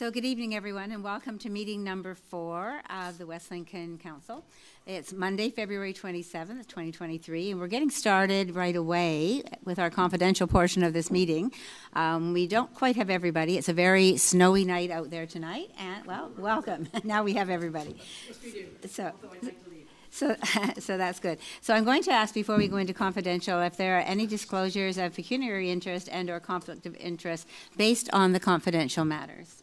So good evening, everyone, and welcome to meeting number 4 of the West Lincoln Council. It's Monday, February 27th, 2023, and we're getting started right away with our confidential portion of this meeting. We don't quite have everybody. It's a very snowy night out there tonight, and, well, welcome. Now we have everybody. Yes, we do. So, Although I'd like to leave. so that's good. So I'm going to ask, before we go into confidential, if there are any disclosures of pecuniary interest and/or conflict of interest based on the confidential matters.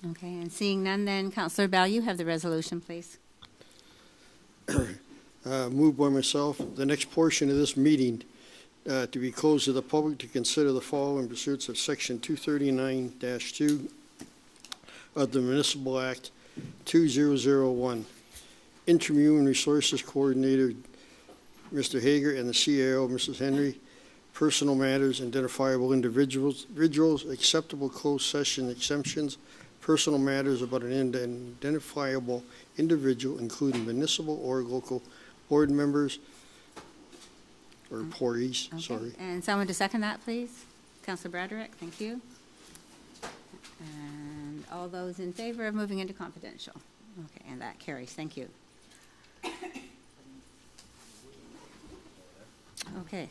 Okay, and seeing none, then, Councillor Bell, you have the resolution, please. Moved by myself, the next portion of this meeting to be closed to the public to consider the following pursuits of Section 239-2 of the Municipal Act 2001. Interim Human Resources Coordinator, Mr. Hager, and the CAO, Mrs. Henry. Personal matters, identifiable individuals, acceptable closed session exemptions, personal matters about an identifiable individual, including municipal or local board members or employees, Okay. sorry. And someone to second that, please? Councillor Broderick, thank you. And all those in favor of moving into confidential? Okay, and that carries. Thank you. Okay.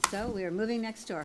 So we are moving next door.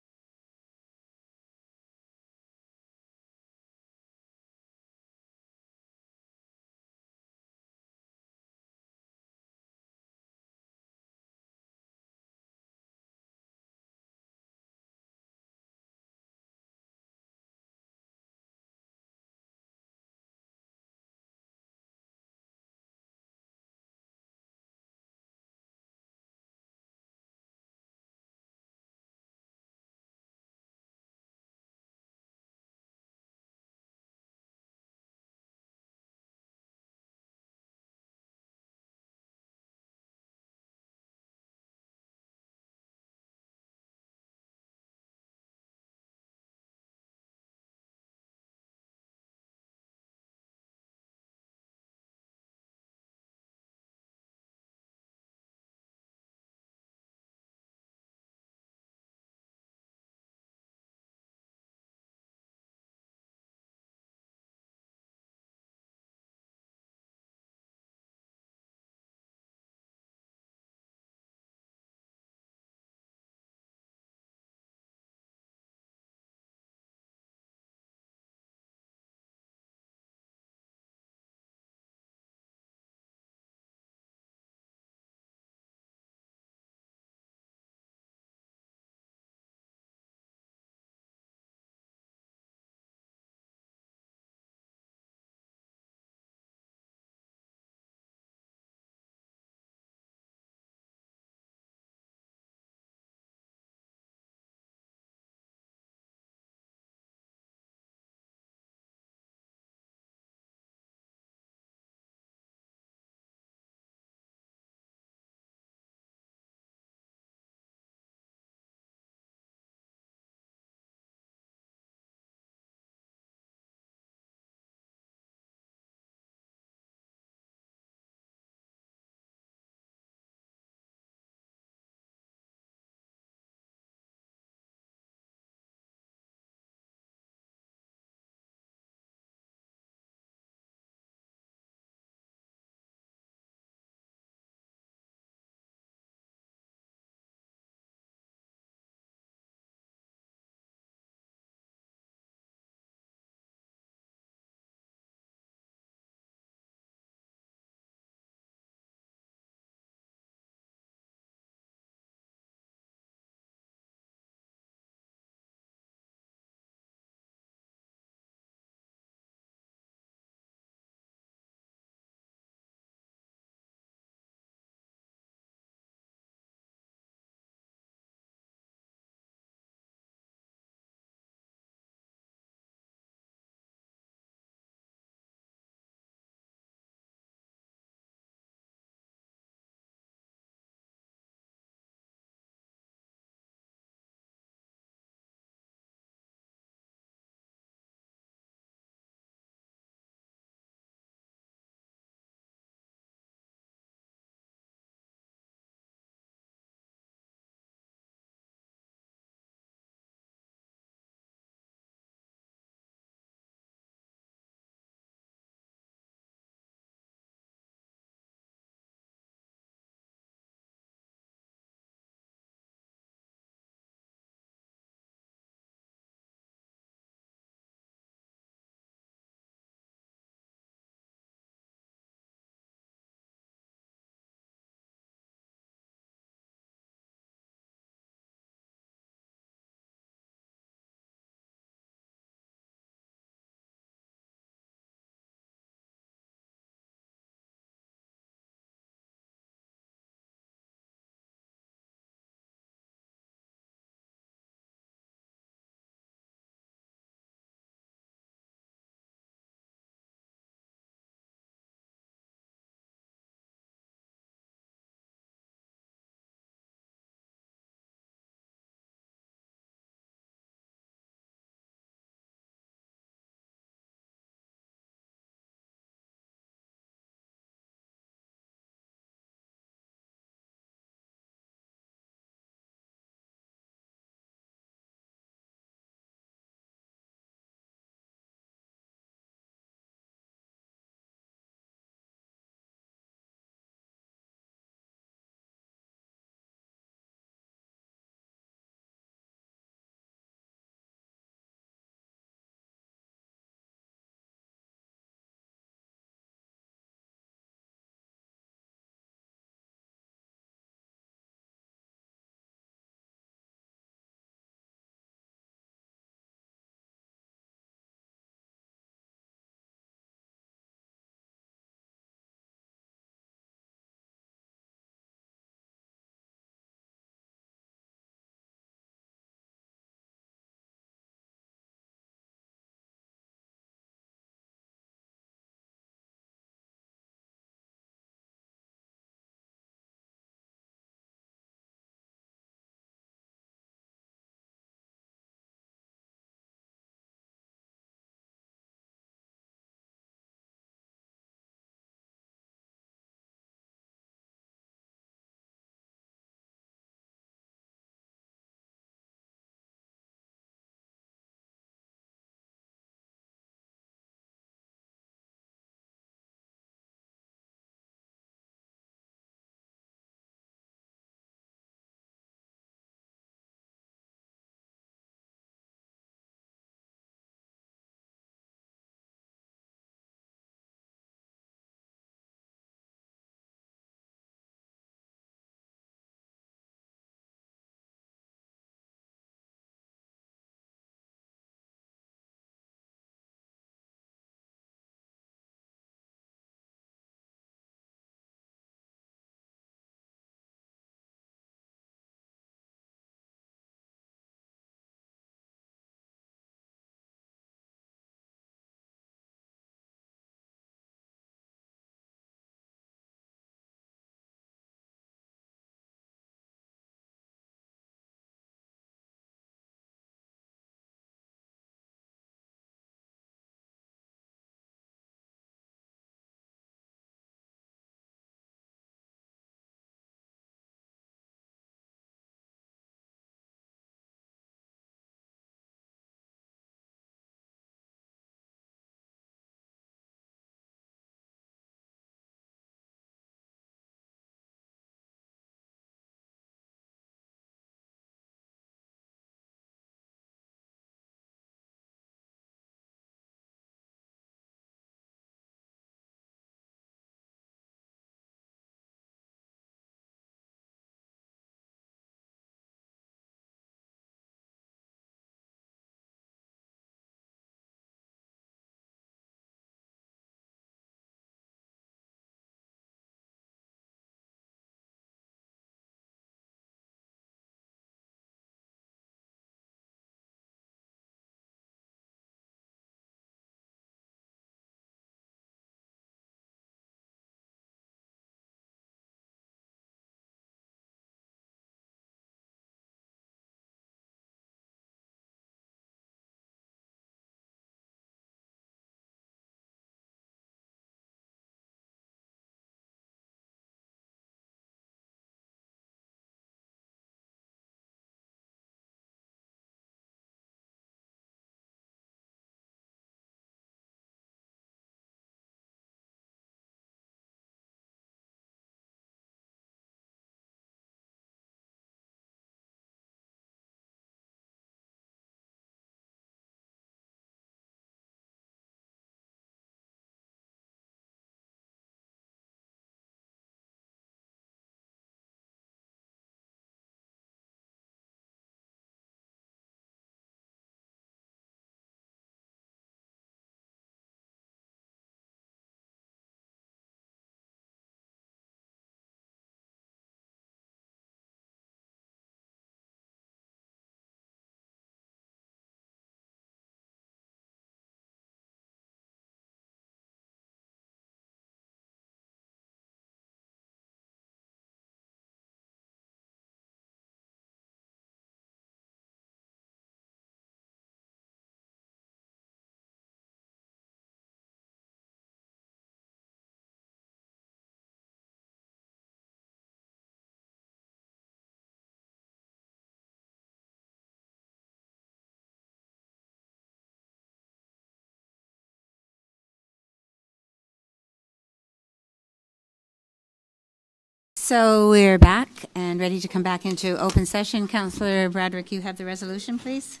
So we're back and ready to come back into open session. Councillor Bradrick, you have the resolution, please?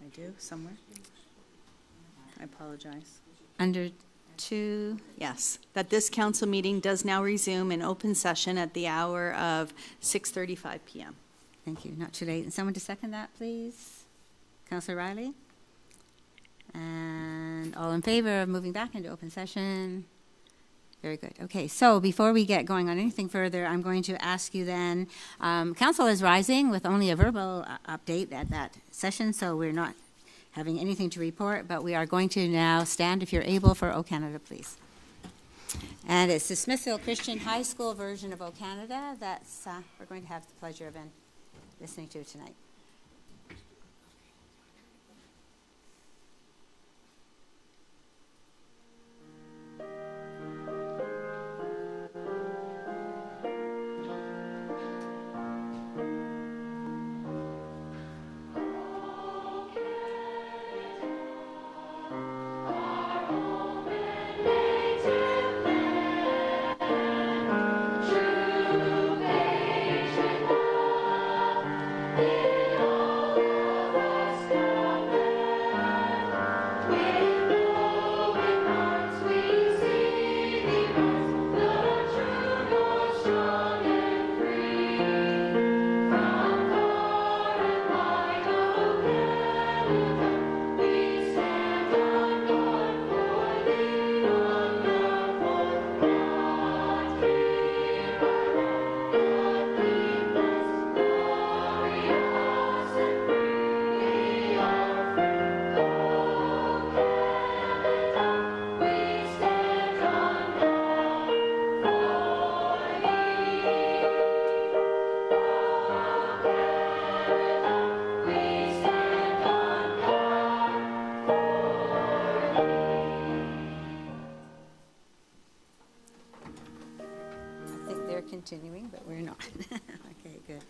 I do, somewhere. I apologize. Under 2. Yes, that this council meeting does now resume in open session at the hour of 6:35 p.m. Thank you. Not too late. And someone to second that, please? Councillor Riley? And all in favor of moving back into open session? Very good. Okay, so before we get going on anything further, I'm going to ask you then, council is rising with only a verbal update at that session, so we're not having anything to report, but we are going to now stand, if you're able, for O Canada, please. And it's the Smithfield Christian High School version of O Canada that's we're going to have the pleasure of listening to tonight. Continuing, but we're not. Okay, good.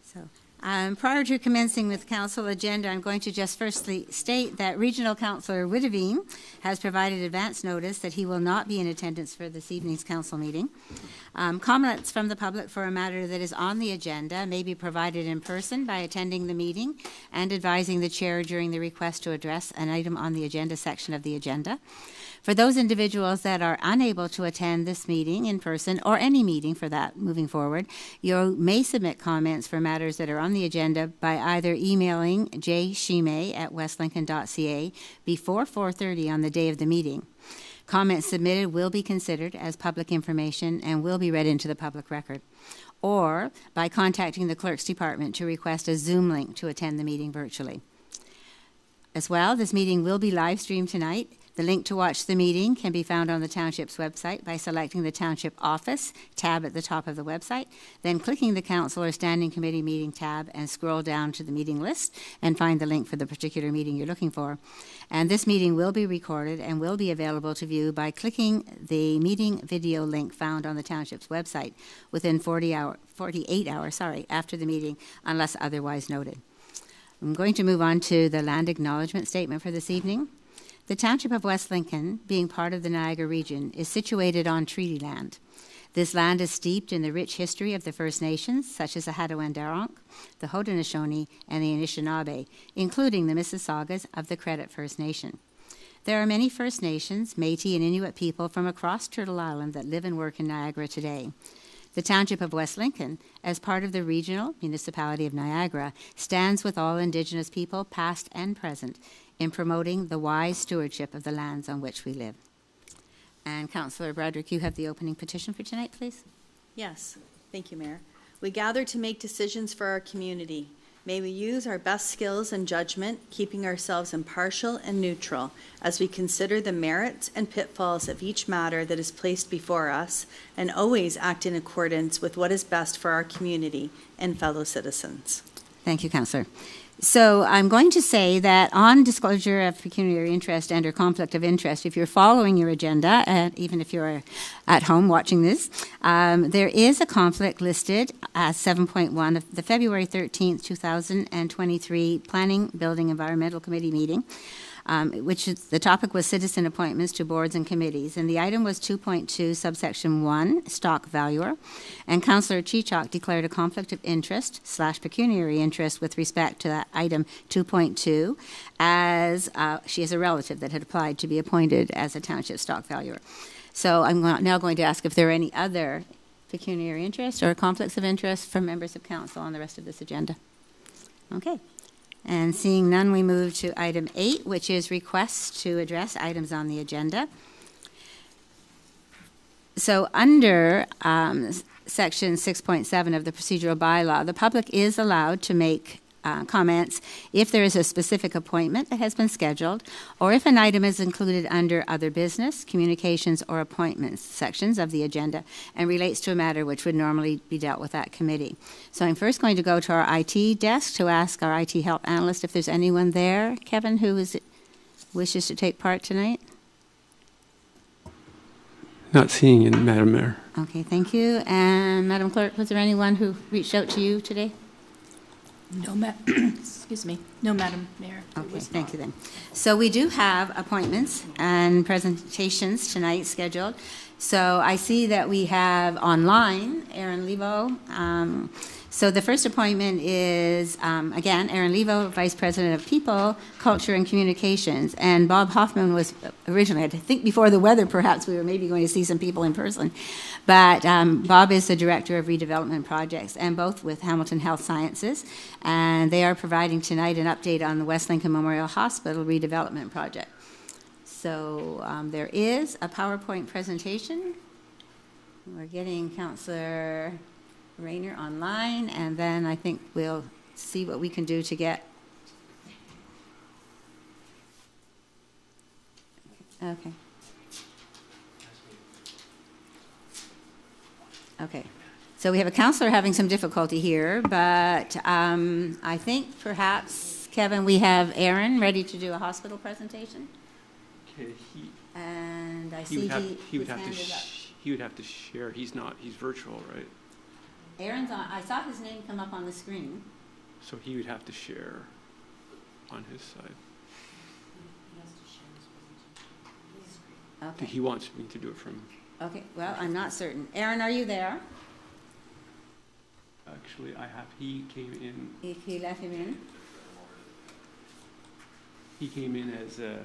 So, prior to commencing with council agenda, I'm going to just firstly state that Regional Councillor Witteveen has provided advance notice that he will not be in attendance for this evening's council meeting. Comments from the public for a matter that is on the agenda may be provided in person by attending the meeting and advising the chair during the request to address an item on the agenda section of the agenda. For those individuals that are unable to attend this meeting in person, or any meeting for that moving forward, you may submit comments for matters that are on the agenda by either emailing jshime@westlincoln.ca before 4:30 on the day of the meeting. Comments submitted will be considered as public information and will be read into the public record, or by contacting the Clerk's Department to request a Zoom link to attend the meeting virtually. As well, this meeting will be live streamed tonight. The link to watch the meeting can be found on the Township's website by selecting the Township Office tab at the top of the website, then clicking the Council or Standing Committee Meeting tab and scroll down to the meeting list and find the link for the particular meeting you're looking for. And this meeting will be recorded and will be available to view by clicking the meeting video link found on the Township's website within 48 hours after the meeting, unless otherwise noted. I'm going to move on to the land acknowledgement statement for this evening. The Township of West Lincoln, being part of the Niagara region, is situated on treaty land. This land is steeped in the rich history of the First Nations, such as the Hattaway-Darronk, the Haudenosaunee, and the Anishinaabe, including the Mississaugas of the Credit First Nation. There are many First Nations, Métis, and Inuit people from across Turtle Island that live and work in Niagara today. The Township of West Lincoln, as part of the regional municipality of Niagara, stands with all Indigenous people, past and present, in promoting the wise stewardship of the lands on which we live. And Councillor Bradrick, you have the opening petition for tonight, please. Yes, thank you, Mayor. We gather to make decisions for our community. May we use our best skills and judgment, keeping ourselves impartial and neutral as we consider the merits and pitfalls of each matter that is placed before us, and always act in accordance with what is best for our community and fellow citizens. Thank you, Councillor. So I'm going to say that on disclosure of pecuniary interest and or conflict of interest, if you're following your agenda, even if you're at home watching this, there is a conflict listed as 7.1 of the February 13th, 2023 Planning, Building, Environmental Committee meeting. the topic was citizen appointments to boards and committees. And the item was 2.2 subsection 1, stock valuer. And Councillor Chichok declared a conflict of interest / pecuniary interest with respect to that item 2.2, as she has a relative that had applied to be appointed as a township stock valuer. So I'm now going to ask if there are any other pecuniary interests or conflicts of interest from members of council on the rest of this agenda. Okay. And seeing none, we move to item 8, which is requests to address items on the agenda. So under section 6.7 of the procedural bylaw, the public is allowed to make comments if there is a specific appointment that has been scheduled, or if an item is included under other business, communications, or appointments sections of the agenda and relates to a matter which would normally be dealt with at committee. So I'm first going to go to our IT desk to ask our IT help analyst if there's anyone there, Kevin, who wishes to take part tonight. Not seeing it, Madam Mayor. Okay, thank you. And Madam Clerk, was there anyone who reached out to you today? No, excuse me. No, Madam Mayor. Okay, thank you then. So we do have appointments and presentations tonight scheduled. So I see that we have online Aaron Levo. So the first appointment is, again, Aaron Levo, Vice President of People, Culture, and Communications. And Bob Hoffman was originally, I think before the weather, perhaps we were maybe going to see some people in person. But Bob is the Director of Redevelopment Projects, and both with Hamilton Health Sciences. And they are providing tonight an update on the West Lincoln Memorial Hospital redevelopment project. So there is a PowerPoint presentation. We're getting Councillor Rayner online, and then I think we'll see what we can do to get. Okay. Okay. So we have a councillor having some difficulty here, but I think perhaps, Kevin, we have Aaron ready to do a hospital presentation. Okay, And I he see would have to share. He's virtual, right? Aaron's on. I saw his name come up on the screen. So he would have to share on his side. Okay. He wants me to do it from. Okay. Well, I'm not certain. Aaron, are you there? Actually, he came in. If he let him in. He came in as a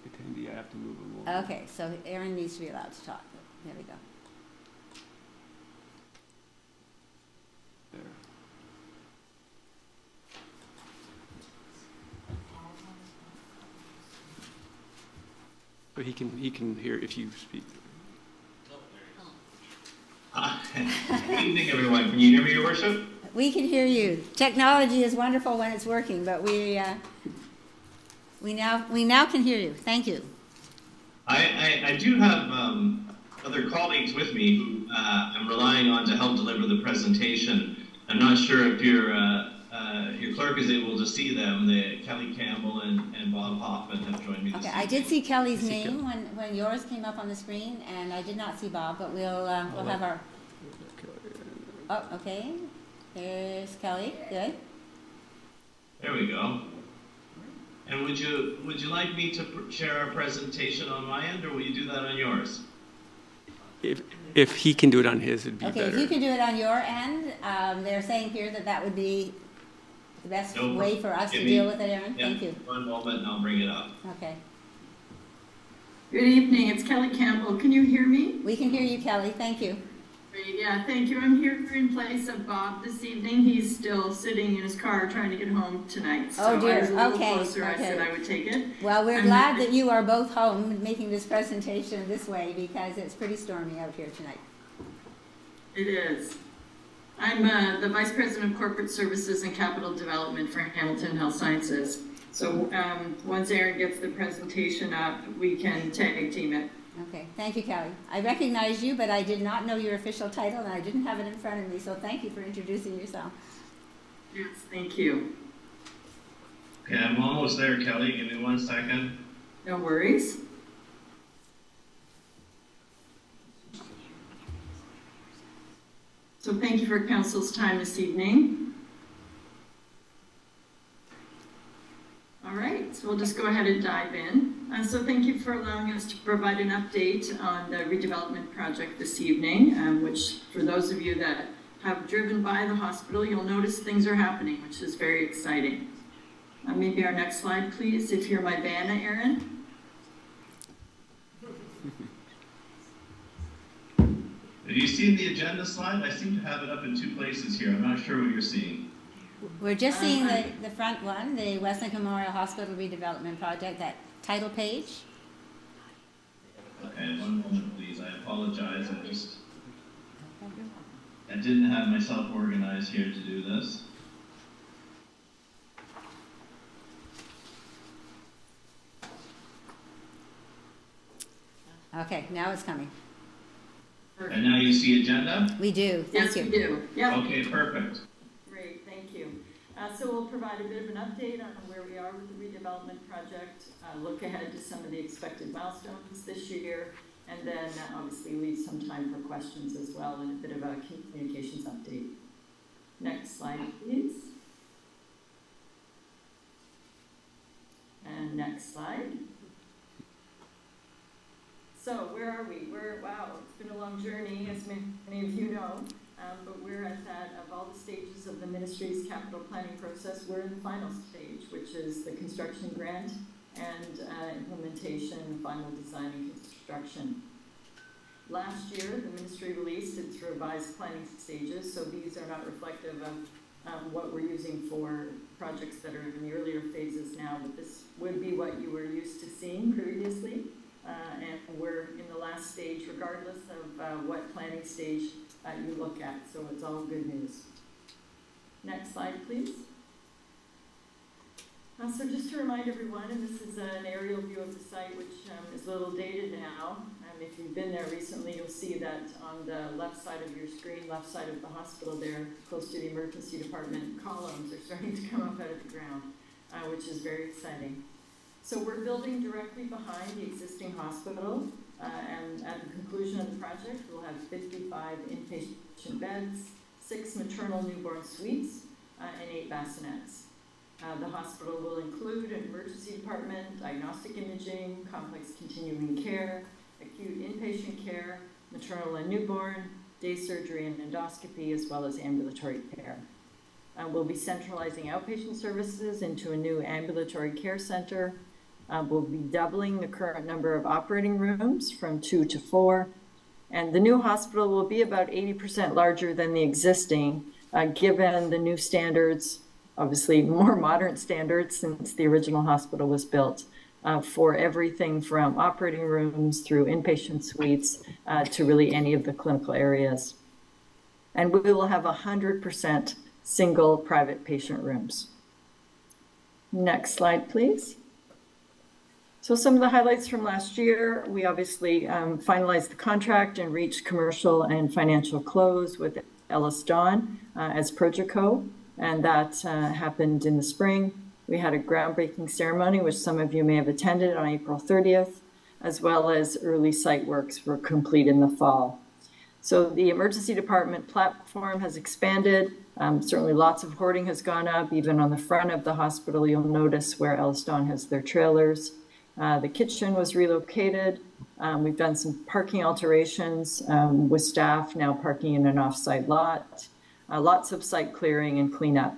attendee. I have to move him over. Okay. So Aaron needs to be allowed to talk. There we go. There. But he can hear if you speak. Good evening, everyone. Can you hear me, Your Worship? We can hear you. Technology is wonderful when it's working, but we now can hear you. Thank you. I do have other colleagues with me who I'm relying on to help deliver the presentation. I'm not sure if your clerk is able to see them. Kelly Campbell and Bob Hoffman have joined me. Okay, I did see Kelly's name when yours came up on the screen, and I did not see Bob, but we'll have our. Oh, okay. There's Kelly. Good. There we go. And would you like me to share our presentation on my end, or will you do that on yours? If he can do it on his, it'd be better. Okay, if you can do it on your end, they're saying here that would be the best way for us to deal with it, Aaron. Yeah, thank you. One moment and I'll bring it up. Okay. Good evening, it's Kelly Campbell. Can you hear me? We can hear you, Kelly. Thank you. Great, yeah, thank you. I'm here in place of Bob this evening. He's still sitting in his car trying to get home tonight. So Oh, dear. I was a little Okay, closer. I said okay. I would take it. Well, we're I'm glad happy- that you are both home making this presentation this way because it's pretty stormy out here tonight. It is. I'm the Vice President of Corporate Services and Capital Development for Hamilton Health Sciences. So once Aaron gets the presentation up, we can tag team it. Okay, thank you, Kelly. I recognize you, but I did not know your official title, and I didn't have it in front of me, so thank you for introducing yourself. Yes, thank you. Okay, I'm almost there, Kelly. Give me 1 second. No worries. So thank you for council's time this evening. All All right, so we'll just go ahead and dive in. So thank you for allowing us to provide an update on the redevelopment project this evening, which for those of you that have driven by the hospital, you'll notice things are happening, which is very exciting. Maybe our next slide, please, if you're my Vanna, Erin. Have you seen the agenda slide? I seem to have it up in two places here. I'm not sure what you're seeing. We're just seeing the front one, the West Lincoln Memorial Hospital redevelopment project, that title page. Okay, one moment, please. I apologize. I didn't have myself organized here to do this. Okay, now it's coming. And now you see agenda? We do, Yes, thank we you. do. Yeah. Okay, perfect. Great, thank you. So we'll provide a bit of an update on where we are with the redevelopment project, look ahead to some of the expected milestones this year, and then obviously leave some time for questions as well and a bit of a communications update. Next slide, please. And next slide. So where are we? Wow, it's been a long journey, as many of you know, but we're at that, of all the stages of the ministry's capital planning process, we're in the final stage, which is the construction grant and implementation, final design and construction. Last year, the ministry released its revised planning stages, so these are not reflective of what we're using for projects that are in the earlier phases now, but this would be what you were used to seeing previously. And we're in the last stage regardless of what planning stage you look at, so it's all good news. Next slide, please. So just to remind everyone, and this is an aerial view of the site, which is a little dated now. If you've been there recently, you'll see that on the left side of your screen, left side of the hospital there, close to the emergency department, columns are starting to come up out of the ground, which is very exciting. So we're building directly behind the existing hospital, and at the conclusion of the project, we'll have 55 inpatient beds, 6 maternal newborn suites, and 8 bassinets. The hospital will include an emergency department, diagnostic imaging, complex continuing care, acute inpatient care, maternal and newborn, day surgery and endoscopy, as well as ambulatory care. We'll be centralizing outpatient services into a new ambulatory care center. We'll be doubling the current number of operating rooms from 2 to 4. And the new hospital will be about 80% larger than the existing, given the new standards, obviously more modern standards since the original hospital was built, for everything from operating rooms through inpatient suites to really any of the clinical areas. And we will have 100% single private patient rooms. Next slide, please. So some of the highlights from last year, we obviously finalized the contract and reached commercial and financial close with Ellis Don as Progerco, and that happened in the spring. We had a groundbreaking ceremony, which some of you may have attended, on April 30th, as well as early site works were complete in the fall. So the emergency department platform has expanded. Certainly lots of hoarding has gone up. Even on the front of the hospital, you'll notice where Ellis Don has their trailers. The kitchen was relocated. We've done some parking alterations with staff now parking in an off-site lot. Lots of site clearing and cleanup.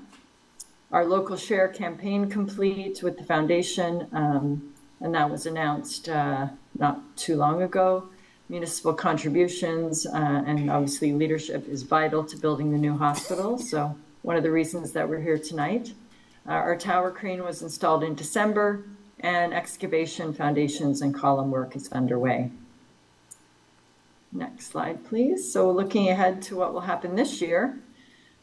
Our local share campaign complete with the foundation, and that was announced not too long ago. Municipal contributions and obviously leadership is vital to building the new hospital. So one of the reasons that we're here tonight. Our tower crane was installed in December, and excavation, foundations, and column work is underway. Next slide, please. So looking ahead to what will happen this year,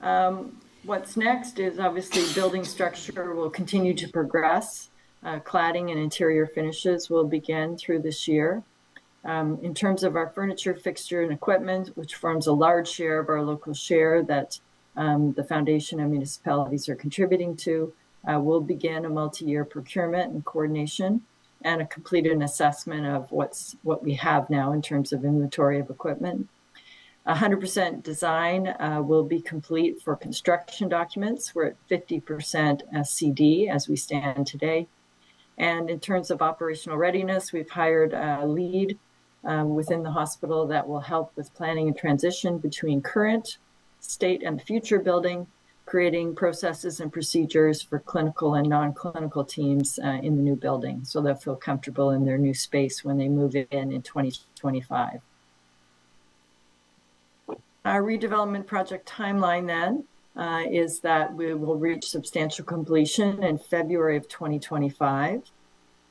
what's next is obviously building structure will continue to progress. Cladding and interior finishes will begin through this year. In terms of our furniture, fixture, and equipment, which forms a large share of our local share that the foundation and municipalities are contributing to, we'll begin a multi-year procurement and coordination and a completed assessment of what we have now in terms of inventory of equipment. 100% design will be complete for construction documents. We're at 50% CD as we stand today. And in terms of operational readiness, we've hired a lead within the hospital that will help with planning and transition between current, state, and future building, creating processes and procedures for clinical and non-clinical teams in the new building, so they'll feel comfortable in their new space when they move in 2025. Our redevelopment project timeline then is that we will reach substantial completion in February of 2025.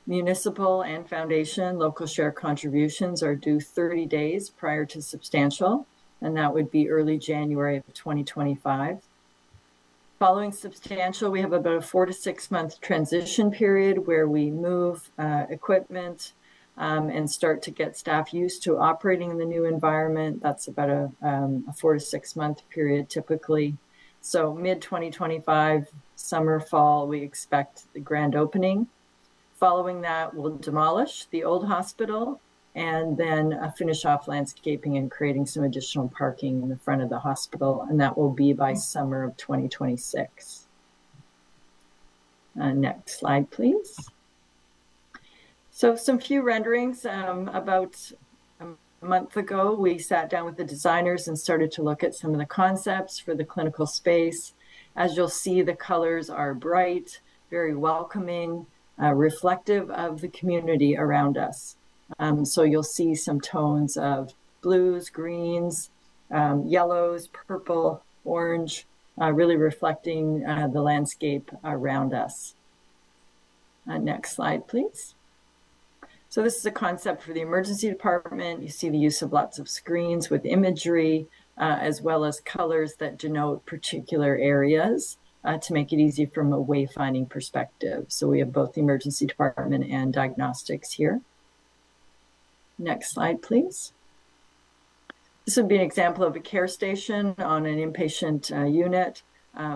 Municipal and foundation local share contributions are due 30 days prior to substantial, and that would be early January of 2025. Following substantial, we have about a 4 to 6 month transition period where we move equipment and start to get staff used to operating in the new environment. That's about a 4 to 6 month period typically. So mid-2025, summer, fall, we expect the grand opening. Following that, we'll demolish the old hospital and then finish off landscaping and creating some additional parking in the front of the hospital, and that will be by summer of 2026. Next slide, please. So some few renderings. About a month ago, we sat down with the designers and started to look at some of the concepts for the clinical space. As you'll see, the colors are bright, very welcoming, reflective of the community around us. So you'll see some tones of blues, greens, yellows, purple, orange, really reflecting the landscape around us. Next slide, please. So this is a concept for the emergency department. You see the use of lots of screens with imagery, as well as colors that denote particular areas to make it easy from a wayfinding perspective. So we have both the emergency department and diagnostics here. Next slide, please. This would be an example of a care station on an inpatient unit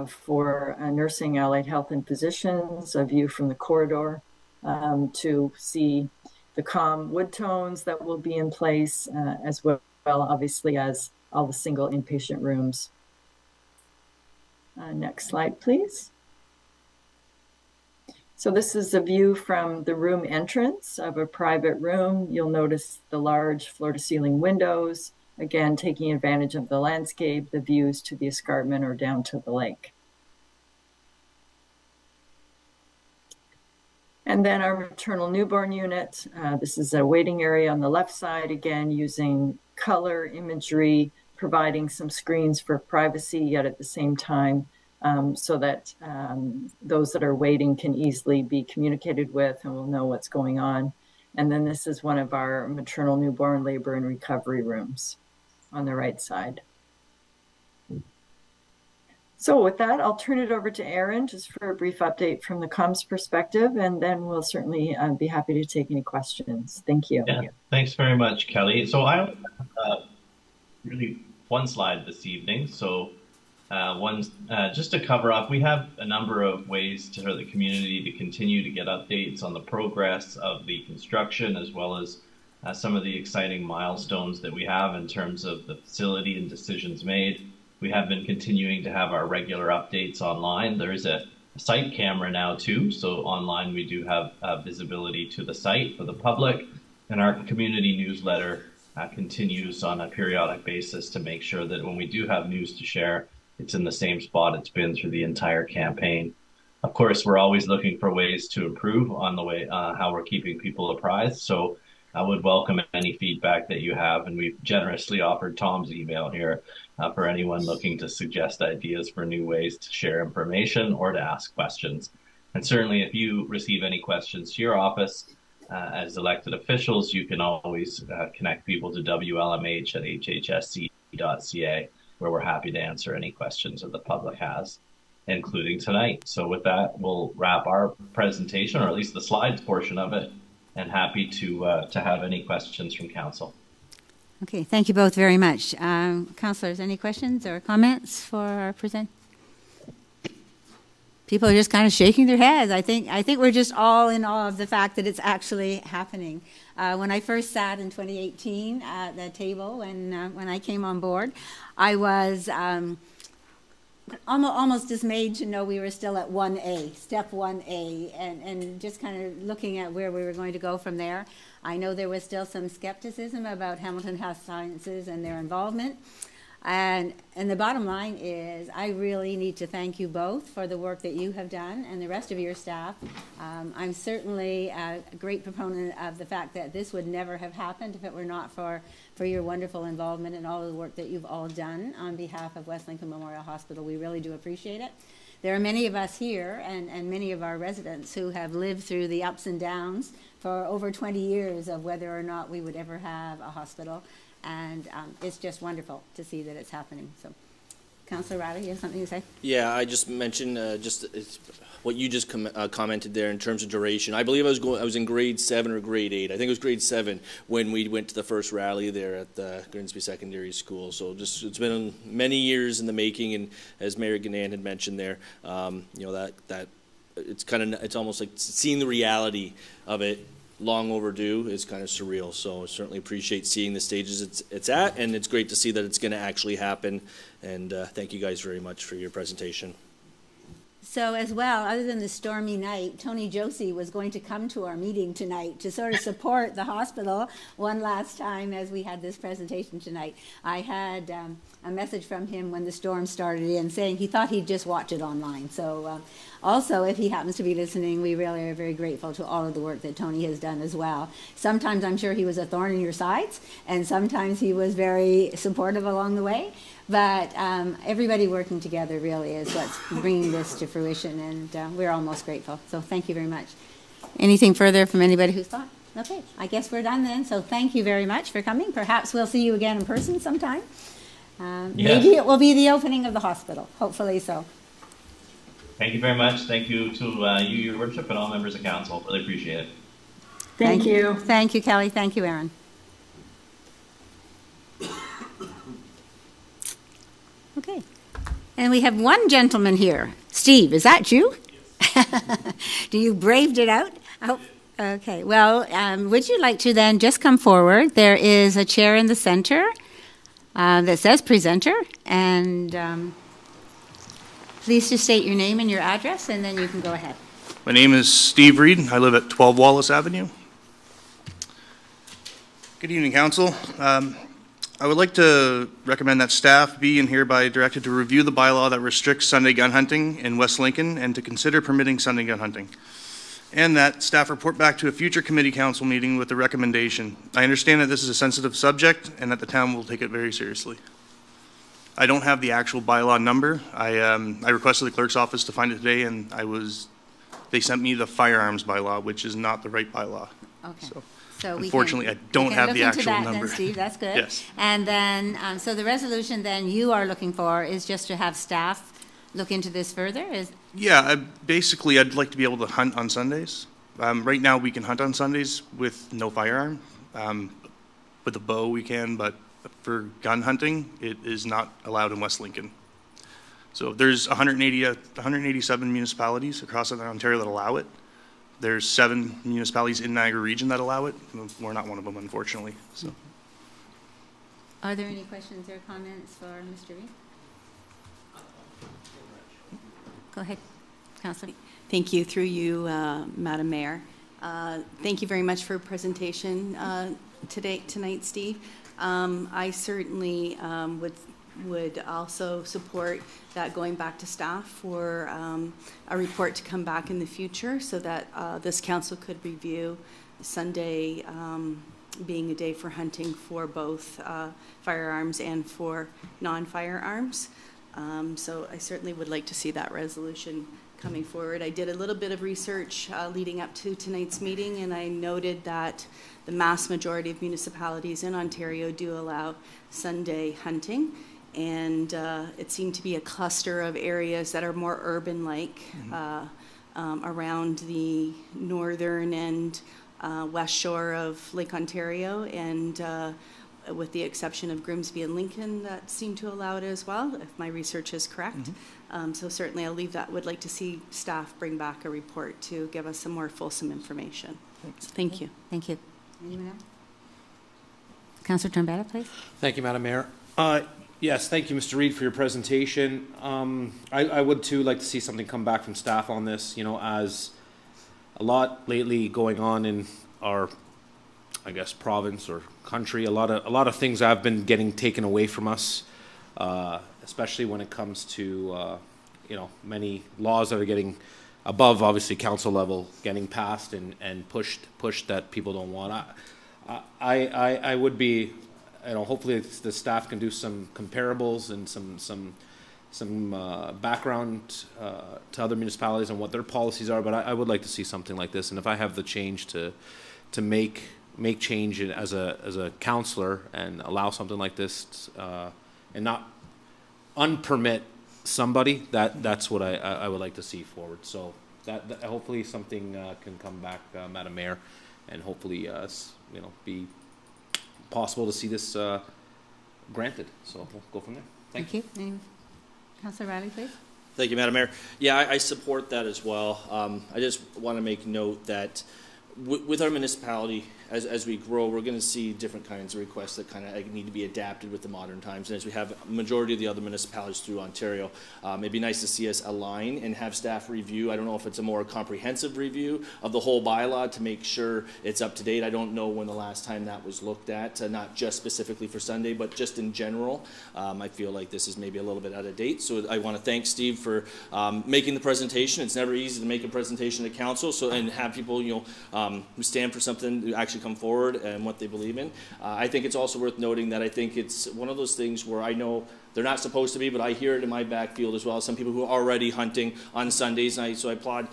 for nursing, allied health, and physicians, a view from the corridor to see the calm wood tones that will be in place, as well, obviously, as all the single inpatient rooms. Next slide, please. So this is a view from the room entrance of a private room. You'll notice the large floor-to-ceiling windows, again, taking advantage of the landscape, the views to the escarpment or down to the lake. And then our maternal newborn unit. This is a waiting area on the left side, again, using color imagery, providing some screens for privacy, yet at the same time, so that those that are waiting can easily be communicated with and will know what's going on. And then this is one of our maternal newborn labor and recovery rooms on the right side. So with that, I'll turn it over to Erin just for a brief update from the comms perspective, and then we'll certainly be happy to take any questions. Thank you. Yeah, thanks very much, Kelly. So I have really one slide this evening. So just to cover up, we have a number of ways for the community to continue to get updates on the progress of the construction, as well as some of the exciting milestones that we have in terms of the facility and decisions made. We have been continuing to have our regular updates online. There is a site camera now too, so online we do have visibility to the site for the public, and our community newsletter continues on a periodic basis to make sure that when we do have news to share, it's in the same spot it's been through the entire campaign. Of course, we're always looking for ways to improve on the way how we're keeping people apprised. So I would welcome any feedback that you have, and we've generously offered Tom's email here for anyone looking to suggest ideas for new ways to share information or to ask questions. And certainly if you receive any questions to your office as elected officials, you can always connect people to WLMH@hhsc.ca, where we're happy to answer any questions that the public has, including tonight. So with that, we'll wrap our presentation, or at least the slides portion of it, and happy to have any questions from council. Okay, thank you both very much. Councillors, any questions or comments for our present? People are just kind of shaking their heads. I think we're just all in awe of the fact that it's actually happening. When I first sat in 2018 at the table when I came on board, I was almost dismayed to know we were still at 1A, step 1A, and just kind of looking at where we were going to go from there. I know there was still some skepticism about Hamilton Health Sciences and their involvement. And the bottom line is, I really need to thank you both for the work that you have done and the rest of your staff. I'm certainly a great proponent of the fact that this would never have happened if it were not for your wonderful involvement and all of the work that you've all done on behalf of West Lincoln Memorial Hospital. We really do appreciate it. There are many of us here and many of our residents who have lived through the ups and downs for over 20 years of whether or not we would ever have a hospital. And it's just wonderful to see that it's happening. So, Councillor Riley, you have something to say? Yeah, I just mentioned it's what you just commented there in terms of duration. I believe I was in grade 7 or grade 8. I think it was grade 7 when we went to the first rally there at the Grimsby Secondary School. So it's been many years in the making, and as Mayor Gannan had mentioned there, you know, that it's almost like seeing the reality of it. Long overdue is kind of surreal, so I certainly appreciate seeing the stages it's at, and it's great to see that it's going to actually happen, and thank you guys very much for your presentation. So as well, other than the stormy night, Tony Josie was going to come to our meeting tonight to sort of support the hospital one last time as we had this presentation tonight. I had a message from him when the storm started in saying he thought he'd just watch it online. So also, if he happens to be listening, we really are very grateful to all of the work that Tony has done as well. Sometimes I'm sure he was a thorn in your sides, and sometimes he was very supportive along the way. But everybody working together really is what's bringing this to fruition, and we're all most grateful. So thank you very much. Anything further from anybody who's thought? Okay, I guess we're done then. So thank you very much for coming. Perhaps we'll see you again in person sometime. Maybe it will be the opening of the hospital. Hopefully so. Thank you very much. Thank you to you, Your Worship, and all members of council. Really appreciate it. Thank you. Thank you, Kelly. Thank you, Aaron. Okay. And we have one gentleman here. Steve, is that you? Do you braved it out? Oh, okay. Well, would you like to then just come forward? There is a chair in the center that says presenter, and please just state your name and your address, and then you can go ahead. My name is Steve Reed. I live at 12 Wallace Avenue. Good evening, Council. I would like to recommend that staff be and hereby directed to review the bylaw that restricts Sunday gun hunting in West Lincoln and to consider permitting Sunday gun hunting. And that staff report back to a future committee council meeting with a recommendation. I understand that this is a sensitive subject and that the town will take it very seriously. I don't have the actual bylaw number. I requested the clerk's office to find it today, and they sent me the firearms bylaw, which is not the right bylaw. Okay. So unfortunately, I don't have the actual number. Then, Steve, that's good. Yes. And then, so the resolution then you are looking for is just to have staff look into this further? Yeah, basically, I'd like to be able to hunt on Sundays. Right now, we can hunt on Sundays with no firearm. With a bow, we can, but for gun hunting, it is not allowed in West Lincoln. So there's 187 municipalities across Ontario that allow it. There's 7 municipalities in Niagara Region that allow it. We're not one of them, unfortunately. So, are there any questions or comments for Mr. Reed? Go ahead, Councillor. Thank you, through you, Madam Mayor. Thank you very much for your presentation tonight, Steve. I certainly would also support that going back to staff for a report to come back in the future so that this council could review Sunday being a day for hunting for both firearms and for non-firearms. So I certainly would like to see that resolution coming forward. I did a little bit of research leading up to tonight's meeting, and I noted that the mass majority of municipalities in Ontario do allow Sunday hunting. And it seemed to be a cluster of areas that are more urban-like around the northern and west shore of Lake Ontario, and with the exception of Grimsby and Lincoln that seem to allow it as well, if my research is correct. So certainly I'll leave that. Would like to see staff bring back a report to give us some more fulsome information. Thank you. Thank you. Anyone else? Councillor Trombetta, please. Thank you, Madam Mayor. Yes, thank you, Mr. Reed, for your presentation. I would too like to see something come back from staff on this, you know, as a lot lately going on in our, I guess, province or country. A lot of things have been getting taken away from us, especially when it comes to, you know, many laws that are getting above, obviously, council level, getting passed and pushed that people don't want. I would be, you know, hopefully the staff can do some comparables and some background to other municipalities and what their policies are. But I would like to see something like this. And if I have the change to make change as a counselor and allow something like this and not unpermit somebody, that's what I would like to see forward. So that hopefully something can come back, Madam Mayor, and hopefully you know, be possible to see this granted. So we'll go from there. Thank you. Councilor Riley, please. Thank you, Madam Mayor. Yeah, I support that as well. I just want to make note that with our municipality, as we grow, we're going to see different kinds of requests that kind of need to be adapted with the modern times. And as we have a majority of the other municipalities through Ontario, it'd be nice to see us align and have staff review. I don't know if it's a more comprehensive review of the whole bylaw to make sure it's up to date. I don't know when the last time that was looked at, not just specifically for Sunday, but just in general. I feel like this is maybe a little bit out of date. So I want to thank Steve for making the presentation. It's never easy to make a presentation to council and have people, you know, who stand for something who actually come forward and what they believe in. I think it's also worth noting that I think it's one of those things where I know they're not supposed to be, but I hear it in my backfield as well. Some people who are already hunting on Sundays, so I applaud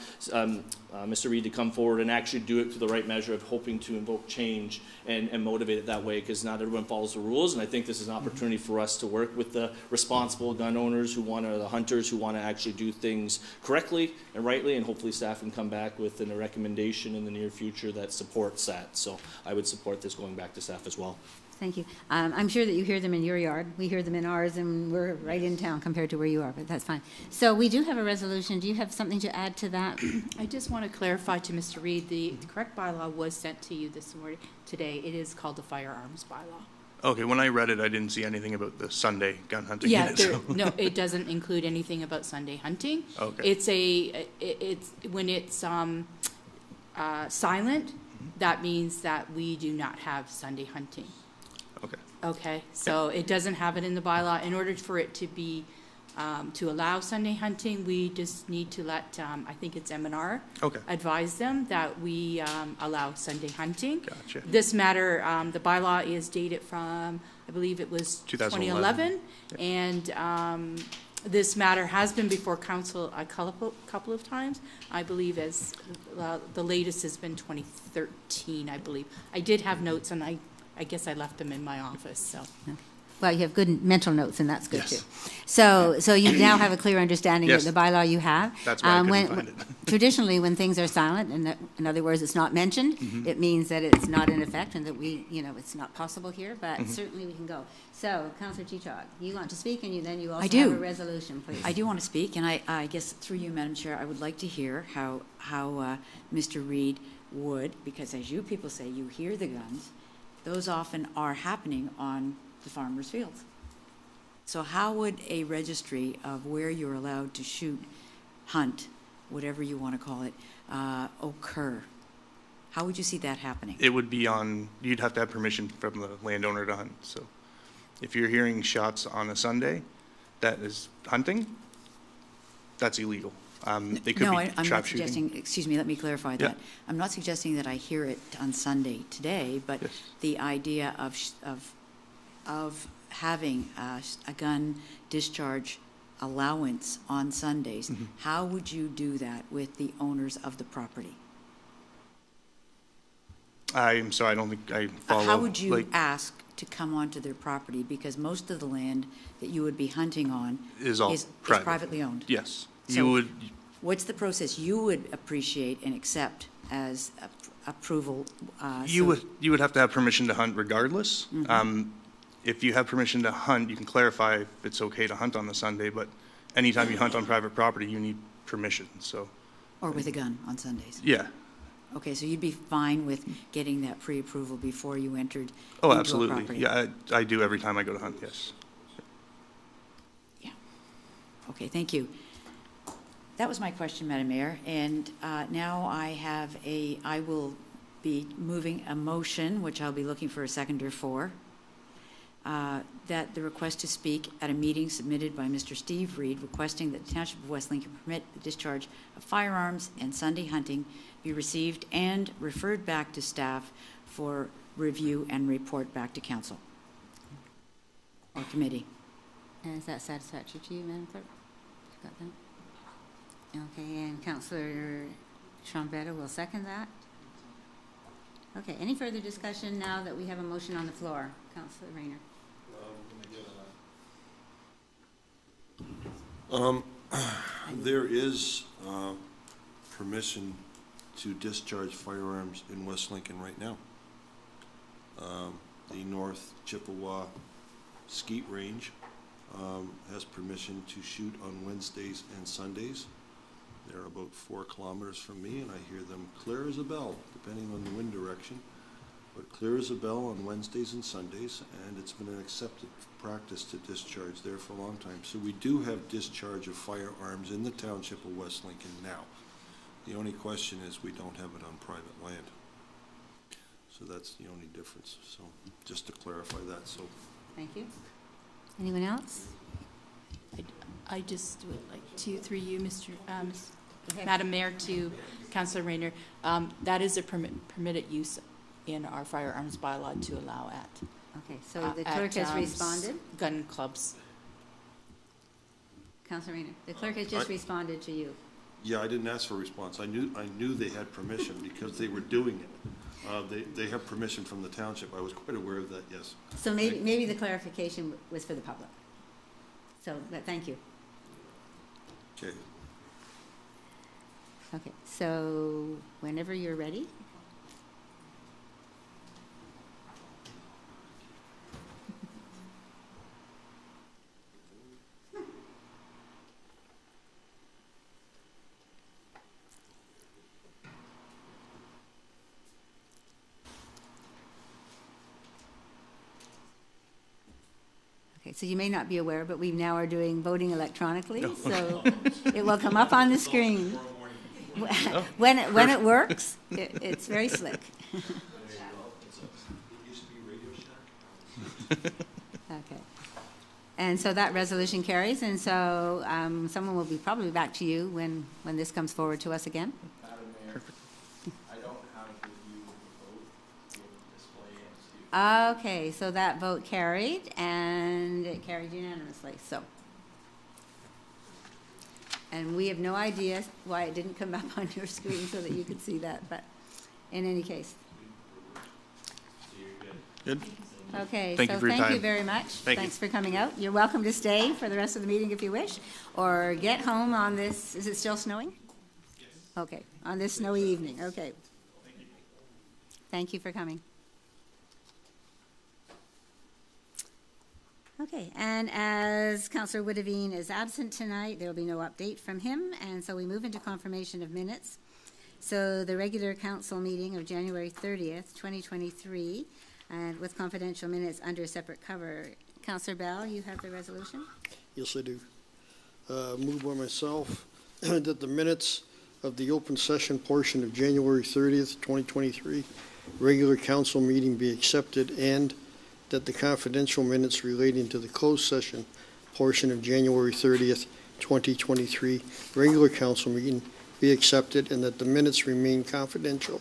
Mr. Reed to come forward and actually do it to the right measure of hoping to invoke change and motivate it that way, because not everyone follows the rules. And I think this is an opportunity for us to work with the responsible gun owners the hunters who want to actually do things correctly and rightly, and hopefully staff can come back with a recommendation in the near future that supports that. So I would support this going back to staff as well. Thank you. I'm sure that you hear them in your yard. We hear them in ours, and we're right in town compared to where you are, but that's fine. So we do have a resolution. Do you have something to add to that? I just want to clarify to Mr. Reed, the correct bylaw was sent to you today. It is called the firearms bylaw. Okay, when I read it, I didn't see anything about the Sunday gun hunting. Yeah, in it, no, it doesn't include anything about Sunday hunting. Okay. It's when it's silent, that means that we do not have Sunday hunting. Okay. Okay, so it doesn't have it in the bylaw. In order for it to be, to allow Sunday hunting, we just need to let, I think it's M&R, advise them that we allow Sunday hunting. Gotcha. This matter, the bylaw is dated from, I believe it was 2011. And this matter has been before council a couple of times. I believe as the latest has been 2013, I believe. I did have notes, and I guess I left them in my office, so. Well, you have good mental notes, and that's good too. So you now have a clear understanding of the bylaw you have. That's why I couldn't find it. Traditionally, when things are silent, and in other words, it's not mentioned, it means that it's not in effect and that it's not possible here, but certainly we can go. So, Councillor Chichog, you want to speak, and then you also have a resolution, please. I do want to speak, and I guess through you, Madam Chair, I would like to hear how Mr. Reed would, because as you people say, you hear the guns, those often are happening on the farmers' fields. So how would a registry of where you're allowed to shoot, hunt, whatever you want to call it, occur? How would you see that happening? It would be you'd have to have permission from the landowner to hunt. So if you're hearing shots on a Sunday, that is hunting, that's illegal. They could no, be I'm trap not shooting. suggesting, excuse me, let me clarify that. I'm not suggesting that I hear it on Sunday today, but the idea of having a gun discharge allowance on Sundays, how would you do that with the owners of the property? I'm sorry, I don't think I follow. How would you ask to come onto their property? Because most of the land that you would be hunting on is privately owned. Yes. So what's the process you would appreciate and accept as approval? You would have to have permission to hunt regardless. If you have permission to hunt, you can clarify if it's okay to hunt on the Sunday, but anytime you hunt on private property, you need permission, so. Or with a gun on Sundays? Yeah. Okay, so you'd be fine with getting that pre-approval before you entered Oh, into absolutely. a property? Yeah, I do every time I go to hunt, yes. Okay, thank you. That was my question, Madam Mayor, and now I will be moving a motion, which I'll be looking for a seconder for, that the request to speak at a meeting submitted by Mr. Steve Reed requesting that the Township of West Lincoln permit the discharge of firearms and Sunday hunting be received and referred back to staff for review and report back to council or committee. And is that satisfactory to you, Madam Clerk? You got that? Okay, and Councillor Trombetta will second that. Okay, any further discussion now that we have a motion on the floor? Councillor Rayner. There is permission to discharge firearms in West Lincoln right now. The North Chippewa Skeet Range has permission to shoot on Wednesdays and Sundays. They're about 4 kilometers from me, and I hear them clear as a bell, depending on the wind direction, but clear as a bell on Wednesdays and Sundays, and it's been an accepted practice to discharge there for a long time. So we do have discharge of firearms in the township of West Lincoln now. The only question is we don't have it on private land. So that's the only difference. So just to clarify that. So thank you. Anyone else? I just would like to, through you, Madam Mayor, to Councillor Rayner, that is a permitted use in our firearms bylaw to allow at. Okay, so the clerk has responded? Gun clubs. Councillor Rayner, the clerk has just responded to you. yeah, I didn't ask for a response. I knew they had permission because they were doing it. They have permission from the township. I was quite aware of that, yes. So maybe the clarification was for the public. So, but thank you. Okay. Okay, so whenever you're ready. Okay, so you may not be aware, but we now are doing voting electronically, so it will come up on the screen. When it works, it's very slick. Okay. And so that resolution carries, and so someone will be probably back to you when this comes forward to us again. Okay, so that vote carried, and it carried unanimously, so. And we have no idea why it didn't come up on your screen so that you could see that, but in any case. Good. Okay, Thank so you for your thank you time. very much. Thank you. Thanks for coming out. You're welcome to stay for the rest of the meeting if you wish, or get home on this, is it still snowing? Yes. Okay, on this snowy evening, okay. Thank you for coming. Okay, and as Councillor Woodavine is absent tonight, there will be no update from him, and so we move into confirmation of minutes. So the regular council meeting of January 30th, 2023, and with confidential minutes under separate cover. Councillor Bell, you have the resolution? Yes, I do. Moved by myself that the minutes of the open session portion of January 30th, 2023, regular council meeting be accepted, and that the confidential minutes relating to the closed session portion of January 30th, 2023, regular council meeting be accepted, and that the minutes remain confidential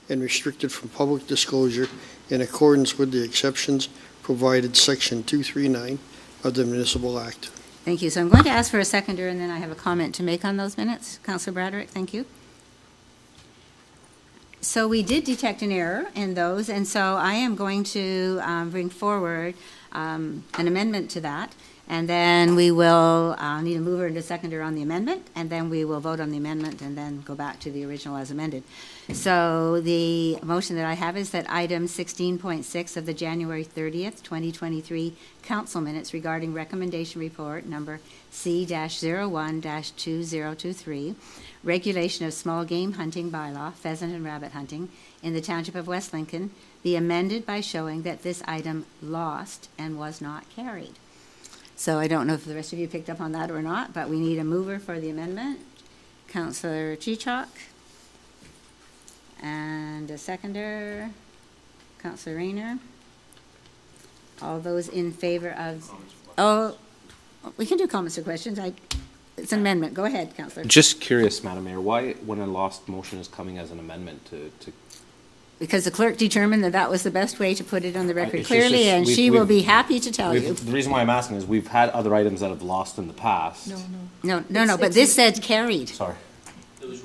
and restricted from public disclosure in accordance with the exceptions provided Section 239 of the Municipal Act. Thank you. So I'm going to ask for a seconder, and then I have a comment to make on those minutes. Councillor Braderick, thank you. So we did detect an error in those, and so I am going to bring forward an amendment to that, and then we will need a mover and a seconder on the amendment, and then we will vote on the amendment and then go back to the original as amended. So the motion that I have is that item 16.6 of the January 30th, 2023 council minutes regarding recommendation report number C-01-2023, regulation of small game hunting bylaw, pheasant and rabbit hunting, in the Township of West Lincoln, be amended by showing that this item lost and was not carried. So I don't know if the rest of you picked up on that or not, but we need a mover for the amendment. Councillor Chichok. And a seconder, Councillor Rayner. All those in favor of, oh, we can do comments or questions. It's an amendment. Go ahead, Councillor. Just curious, Madam Mayor, why, when a lost motion is coming as an amendment to Because the clerk determined that that was the best way to put it on the record it's clearly, just- and we've- she will we've- be happy to tell you. The reason why I'm asking is we've had other items that have lost in the past. No, but this said carried. Sorry.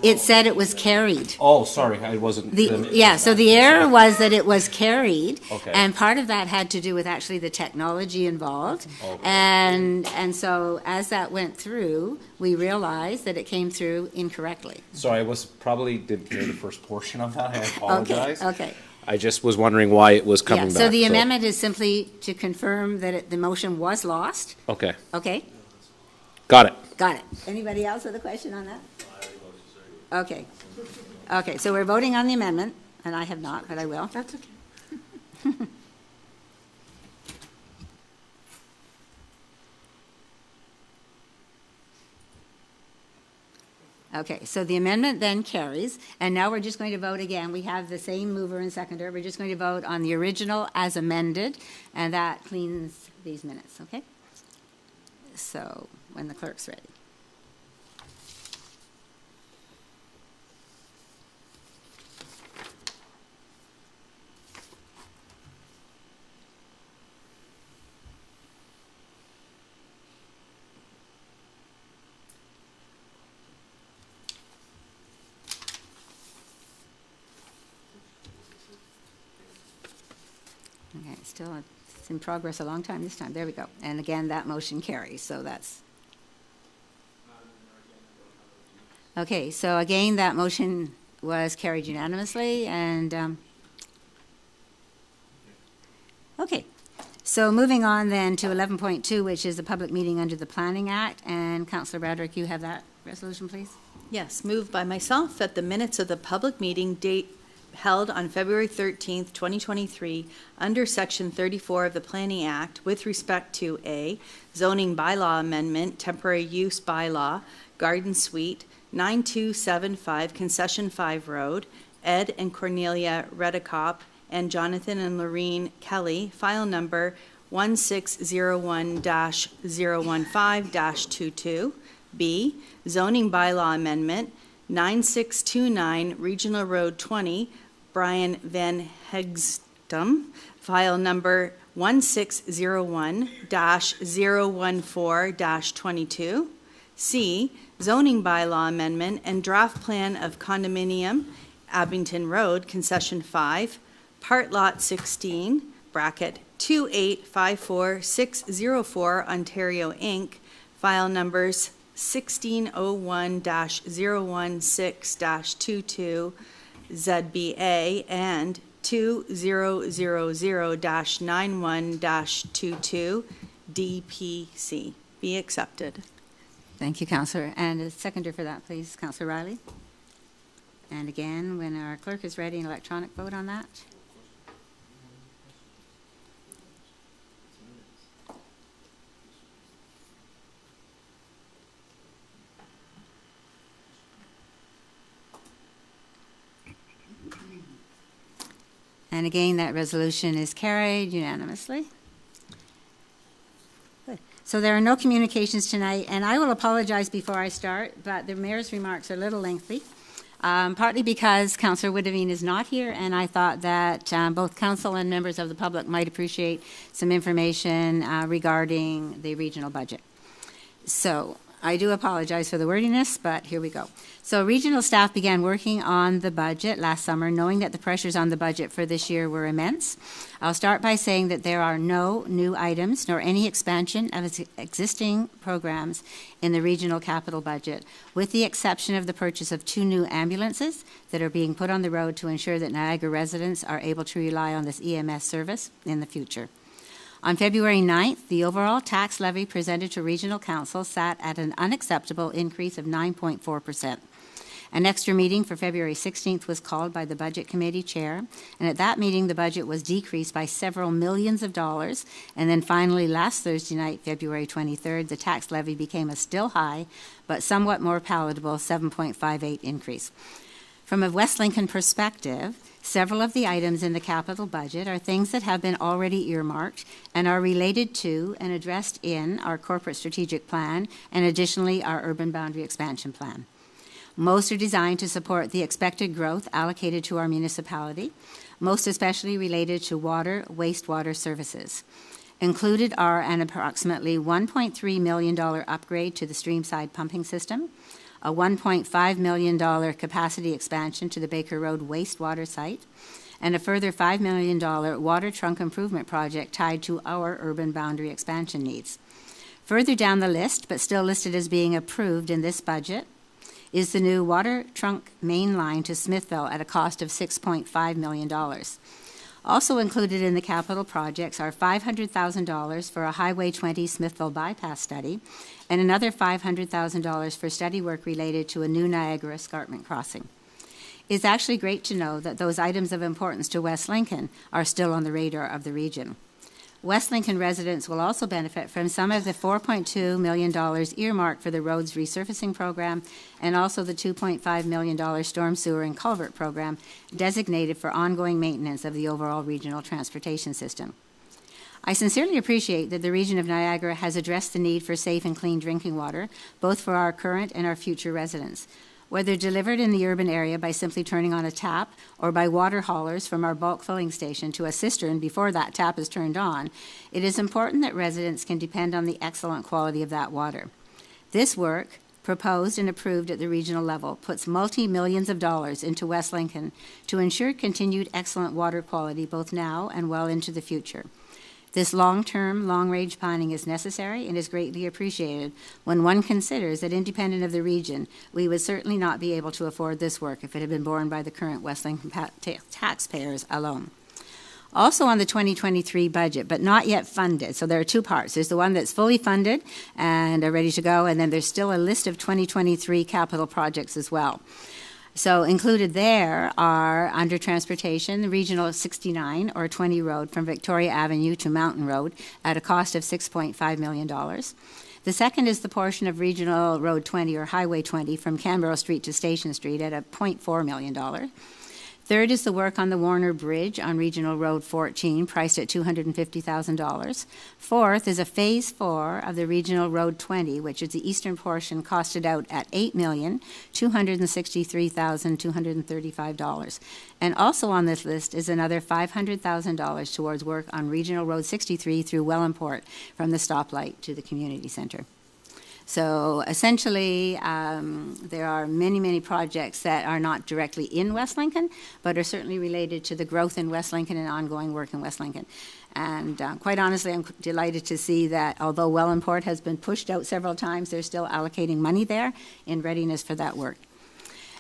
It said it was carried. Oh, sorry, I wasn't. Yeah, so the error was that it was carried. Okay. And part of that had to do with actually the technology involved. Okay. And so as that went through, we realized that it came through incorrectly. Sorry, I didn't hear the first portion of that. I apologize. Okay. I just was wondering why it was coming Yeah, back. so the amendment is simply to confirm that the motion was lost. Okay, Okay? got it. Got it. Anybody else with a question on that? Okay. Okay, so we're voting on the amendment, and I have not, but I will. That's okay. Okay, so the amendment then carries, and now we're just going to vote again. We have the same mover and seconder. We're just going to vote on the original as amended, and that cleans these minutes, okay? So, when the clerk's ready. Okay, it's in progress a long time this time. There we go. And again, that motion carries, so that's. Okay, so again, that motion was carried unanimously, and, okay. So moving on then to 11.2, which is a public meeting under the Planning Act, and Councillor Bradrick, you have that resolution, please? Yes, moved by myself that the minutes of the public meeting date held on February 13th, 2023, under Section 34 of the Planning Act with respect to A, zoning bylaw amendment, temporary use bylaw, Garden Suite, 9275 Concession 5 Road, Ed and Cornelia Redekop, and Jonathan and Lorene Kelly, file number 1601-015-22. B, zoning bylaw amendment, 9629 Regional Road 20, Brian Van Hegstum, file number 1601-014-22. C, zoning bylaw amendment and draft plan of condominium, Abington Road, concession 5, part lot 16, bracket 2854604, Ontario Inc., file numbers 1601-016-22, ZBA, and 2000-91-22, DPC. Be accepted. Thank you, Councillor. And a seconder for that, please, Councillor Riley. And again, when our clerk is ready, an electronic vote on that. And again, that resolution is carried unanimously. Good. So there are no communications tonight, and I will apologize before I start, but the mayor's remarks are a little lengthy, partly because Councillor Woodavine is not here, and I thought that both council and members of the public might appreciate some information regarding the regional budget. So I do apologize for the wordiness, but here we go. So regional staff began working on the budget last summer, knowing that the pressures on the budget for this year were immense. I'll start by saying that there are no new items nor any expansion of existing programs in the regional capital budget, with the exception of the purchase of 2 new ambulances that are being put on the road to ensure that Niagara residents are able to rely on this EMS service in the future. On February 9th, the overall tax levy presented to Regional Council sat at an unacceptable increase of 9.4%. An extra meeting for February 16th was called by the Budget Committee Chair, and at that meeting, the budget was decreased by several millions of dollars. And then finally, last Thursday night, February 23rd, the tax levy became a still high, but somewhat more palatable 7.58 increase. From a West Lincoln perspective, several of the items in the capital budget are things that have been already earmarked and are related to and addressed in our corporate strategic plan and additionally our urban boundary expansion plan. Most are designed to support the expected growth allocated to our municipality, most especially related to water, wastewater services. Included are an approximately $1.3 million upgrade to the Streamside pumping system, a $1.5 million capacity expansion to the Baker Road wastewater site, and a further $5 million water trunk improvement project tied to our urban boundary expansion needs. Further down the list, but still listed as being approved in this budget, is the new water trunk main line to Smithville at a cost of $6.5 million. Also included in the capital projects are $500,000 for a Highway 20 Smithville bypass study and another $500,000 for study work related to a new Niagara escarpment crossing. It's actually great to know that those items of importance to West Lincoln are still on the radar of the region. West Lincoln residents will also benefit from some of the $4.2 million earmarked for the roads resurfacing program and also the $2.5 million storm sewer and culvert program designated for ongoing maintenance of the overall regional transportation system. I sincerely appreciate that the region of Niagara has addressed the need for safe and clean drinking water, both for our current and our future residents. Whether delivered in the urban area by simply turning on a tap or by water haulers from our bulk filling station to a cistern before that tap is turned on, it is important that residents can depend on the excellent quality of that water. This work, proposed and approved at the regional level, puts multi-millions of dollars into West Lincoln to ensure continued excellent water quality both now and well into the future. This long-term, long-range planning is necessary and is greatly appreciated when one considers that independent of the region, we would certainly not be able to afford this work if it had been borne by the current West Lincoln taxpayers alone. Also on the 2023 budget, but not yet funded, so there are two parts. There's the one that's fully funded and are ready to go, and then there's still a list of 2023 capital projects as well. So included there are, under transportation, the Regional 69 or 20 road from Victoria Avenue to Mountain Road at a cost of $6.5 million. The second is the portion of Regional Road 20 or Highway 20 from Canberra Street to Station Street at a $0.4 million. Third is the work on the Warner Bridge on Regional Road 14, priced at $250,000. Fourth is a Phase 4 of the Regional Road 20, which is the eastern portion, costed out at $8,263,235. And also on this list is another $500,000 towards work on Regional Road 63 through Wellandport from the stoplight to the community center. So essentially, there are many, many projects that are not directly in West Lincoln, but are certainly related to the growth in West Lincoln and ongoing work in West Lincoln. And quite honestly, I'm delighted to see that although Wellandport has been pushed out several times, they're still allocating money there in readiness for that work.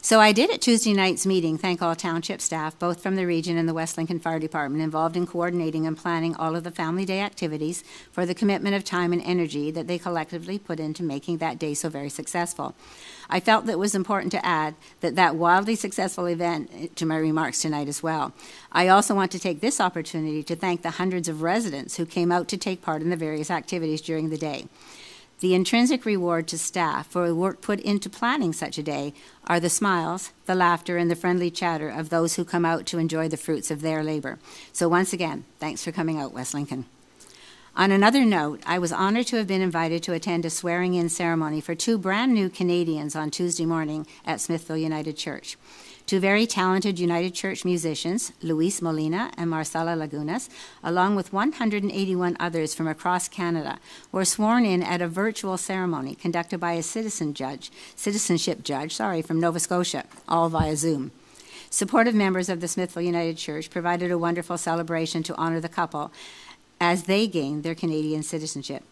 So I did at Tuesday night's meeting thank all township staff, both from the region and the West Lincoln Fire Department, involved in coordinating and planning all of the Family Day activities for the commitment of time and energy that they collectively put into making that day so very successful. I felt that it was important to add that wildly successful event to my remarks tonight as well. I also want to take this opportunity to thank the hundreds of residents who came out to take part in the various activities during the day. The intrinsic reward to staff for the work put into planning such a day are the smiles, the laughter, and the friendly chatter of those who come out to enjoy the fruits of their labor. So once again, thanks for coming out, West Lincoln. On another note, I was honored to have been invited to attend a swearing-in ceremony for two brand-new Canadians on Tuesday morning at Smithville United Church. Two very talented United Church musicians, Luis Molina and Marcela Lagunas, along with 181 others from across Canada, were sworn in at a virtual ceremony conducted by a citizenship judge from Nova Scotia, all via Zoom. Supportive members of the Smithville United Church provided a wonderful celebration to honor the couple as they gained their Canadian citizenship.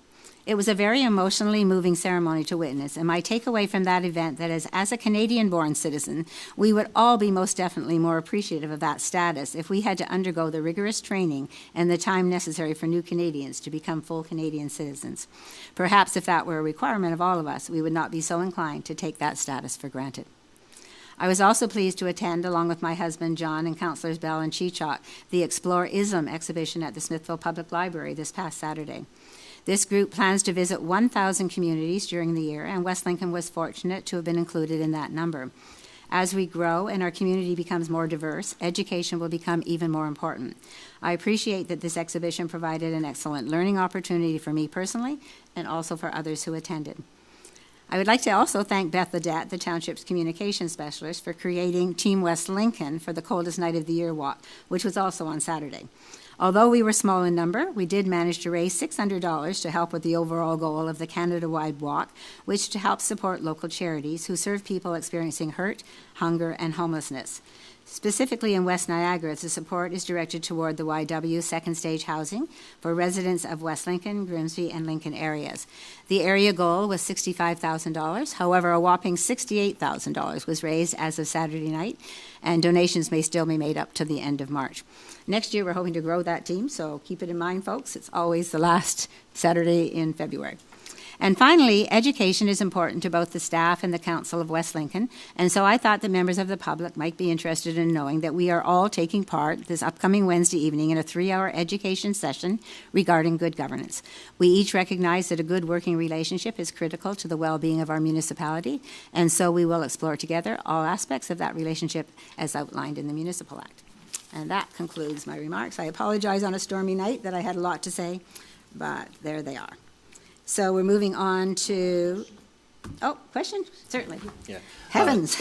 It was a very emotionally moving ceremony to witness, and my takeaway from that event that as a Canadian-born citizen, we would all be most definitely more appreciative of that status if we had to undergo the rigorous training and the time necessary for new Canadians to become full Canadian citizens. Perhaps if that were a requirement of all of us, we would not be so inclined to take that status for granted. I was also pleased to attend, along with my husband John and Councillors Bell and Cheechak, the Explore ISM exhibition at the Smithville Public Library this past Saturday. This group plans to visit 1,000 communities during the year, and West Lincoln was fortunate to have been included in that number. As we grow and our community becomes more diverse, education will become even more important. I appreciate that this exhibition provided an excellent learning opportunity for me personally and also for others who attended. I would like to also thank Beth Ledet, the Township's communication specialist, for creating Team West Lincoln for the Coldest Night of the Year walk, which was also on Saturday. Although we were small in number, we did manage to raise $600 to help with the overall goal of the Canada-wide walk, which to help support local charities who serve people experiencing hurt, hunger, and homelessness. Specifically in West Niagara, the support is directed toward the YW second stage housing for residents of West Lincoln, Grimsby, and Lincoln areas. The area goal was $65,000. However, a whopping $68,000 was raised as of Saturday night, and donations may still be made up to the end of March. Next year, we're hoping to grow that team, so keep it in mind, folks. It's always the last Saturday in February. And finally, education is important to both the staff and the Council of West Lincoln, and so I thought that members of the public might be interested in knowing that we are all taking part this upcoming Wednesday evening in a 3-hour education session regarding good governance. We each recognize that a good working relationship is critical to the well-being of our municipality, and so we will explore together all aspects of that relationship as outlined in the Municipal Act. And that concludes my remarks. I apologize on a stormy night that I had a lot to say, but there they are. So we're moving on to, question? Certainly. Yeah. Heavens.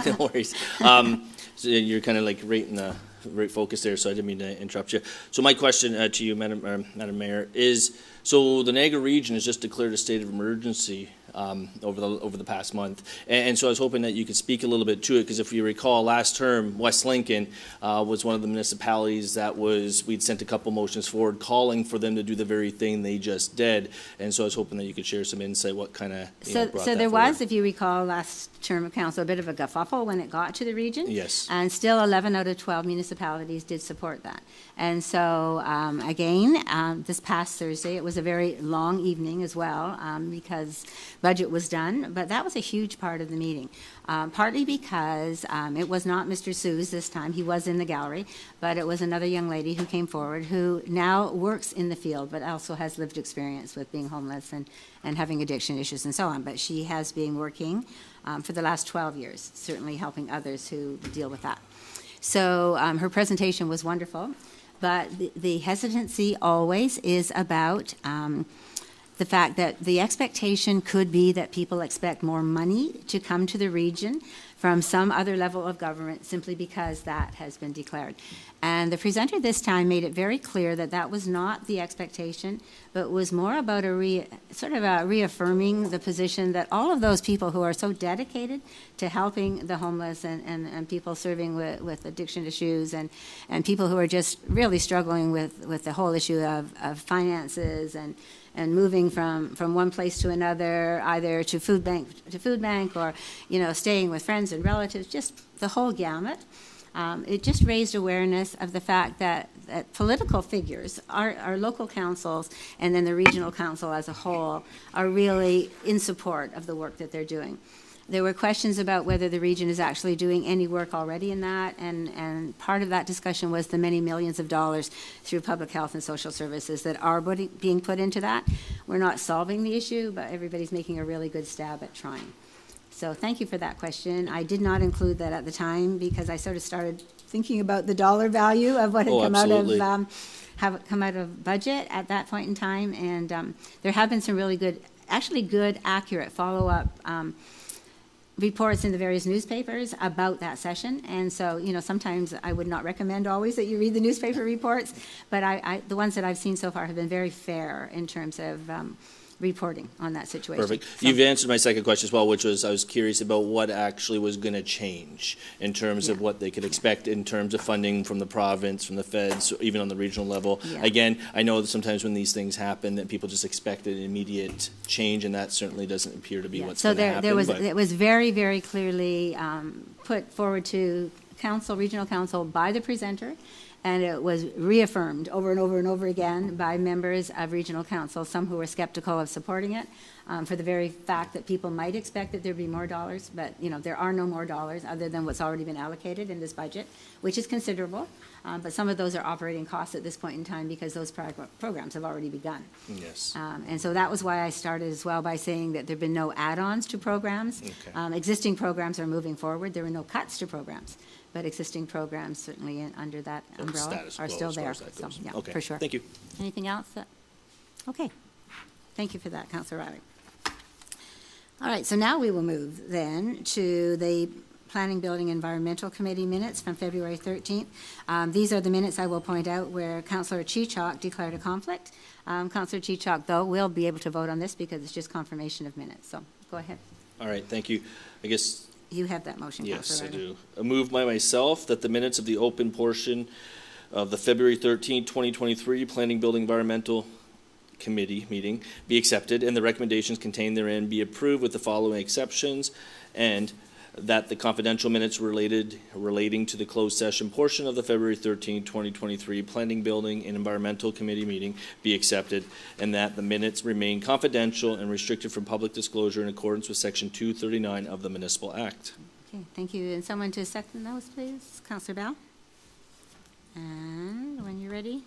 No worries. So you're kind of like right in the right focus there, so I didn't mean to interrupt you. So my question to you, Madam Mayor, is, so the Niagara region has just declared a state of emergency over the past month, and so I was hoping that you could speak a little bit to it, because if you recall, last term West Lincoln was one of the municipalities that we'd sent a couple motions forward calling for them to do the very thing they just did, and so I was hoping that you could share some insight what kind of So there was, if you recall, last term of council, a bit of a kerfuffle when it got to the region. Yes. And still 11 out of 12 municipalities did support that. And so, again, this past Thursday, it was a very long evening as well, because budget was done, but that was a huge part of the meeting, partly because it was not Mr. Sues this time. He was in the gallery, but it was another young lady who came forward who now works in the field, but also has lived experience with being homeless and having addiction issues and so on. But she has been working for the last 12 years, certainly helping others who deal with that. So her presentation was wonderful, but the hesitancy always is about the fact that the expectation could be that people expect more money to come to the region from some other level of government simply because that has been declared. And the presenter this time made it very clear that that was not the expectation, but was more about reaffirming the position that all of those people who are so dedicated to helping the homeless and people serving with addiction issues and people who are just really struggling with the whole issue of finances and moving from one place to another, either to food bank or, staying with friends and relatives, just the whole gamut. It just raised awareness of the fact that political figures, our local councils, and then the regional council as a whole, are really in support of the work that they're doing. There were questions about whether the region is actually doing any work already in that, and part of that discussion was the many millions of dollars through public health and social services that are being put into that. We're not solving the issue, but everybody's making a really good stab at trying. So thank you for that question. I did not include that at the time because I sort of started thinking about the dollar value of what had come out of budget at that point in time, and there have been some really good, accurate follow-up reports in the various newspapers about that session. And so, sometimes I would not recommend always that you read the newspaper reports, but the ones that I've seen so far have been very fair in terms of reporting on that situation. Perfect. So, you've answered my second question as well, which was I was curious about what actually was going to change in terms of what they could expect in terms of funding from the province, from the feds, even on the regional level. Yeah. Again, I know that sometimes when these things happen that people just expect an immediate change, and that certainly doesn't appear to be what's going to happen. It was very, very clearly put forward to regional council by the presenter, and it was reaffirmed over and over and over again by members of regional council, some who were skeptical of supporting it, for the very fact that people might expect that there'd be more dollars, but, there are no more dollars other than what's already been allocated in this budget, which is considerable. But some of those are operating costs at this point in time because those programs have already begun. Yes. And so that was why I started as well by saying that there've been no add-ons to programs. Okay. Existing programs are moving forward. There were no cuts to programs, but existing programs certainly under that umbrella Status are quo still as far there. as that So, goes. yeah, Okay, for sure. thank you. Anything else? Okay. Thank you for that, Councillor Riley. All right, so now we will move then to the Planning, Building, Environmental Committee minutes from February 13th. These are the minutes I will point out where Councillor Chichok declared a conflict. Councillor Chichok, though, will be able to vote on this because it's just confirmation of minutes. So go ahead. All right, thank you. I guess, You have that motion, yes, Councillor I Riley. do. A move by myself that the minutes of the open portion of the February 13, 2023 Planning, Building, Environmental Committee meeting be accepted and the recommendations contained therein be approved with the following exceptions, and that the confidential minutes relating to the closed session portion of the February 13, 2023 Planning, Building, and Environmental Committee meeting be accepted, and that the minutes remain confidential and restricted from public disclosure in accordance with Section 239 of the Municipal Act. Okay, thank you. And someone to second those, please? Councillor Bell? And when you're ready.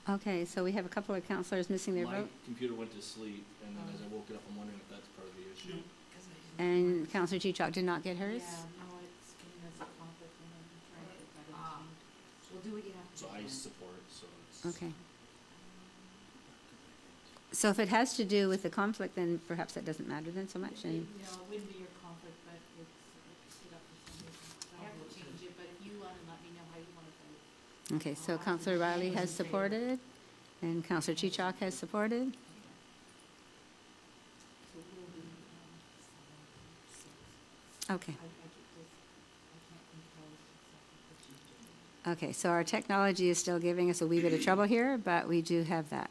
Okay, so we have a couple of councillors missing their vote. computer went to sleep, and then as I woke it up, I'm wondering if that's part of the issue. And Councillor Chichok did not get hers? We'll do what you have to So do. I support, so it's. Okay. So if it has to do with the conflict, then perhaps that doesn't matter then so much, and, it wouldn't be your conflict, but it's stood up for some reason. I have to change it, but if you want to let me know how you want to vote. okay, so Councillor Riley has supported, and Councillor Chichok has supported. Okay. Okay, so our technology is still giving us a wee bit of trouble here, but we do have that.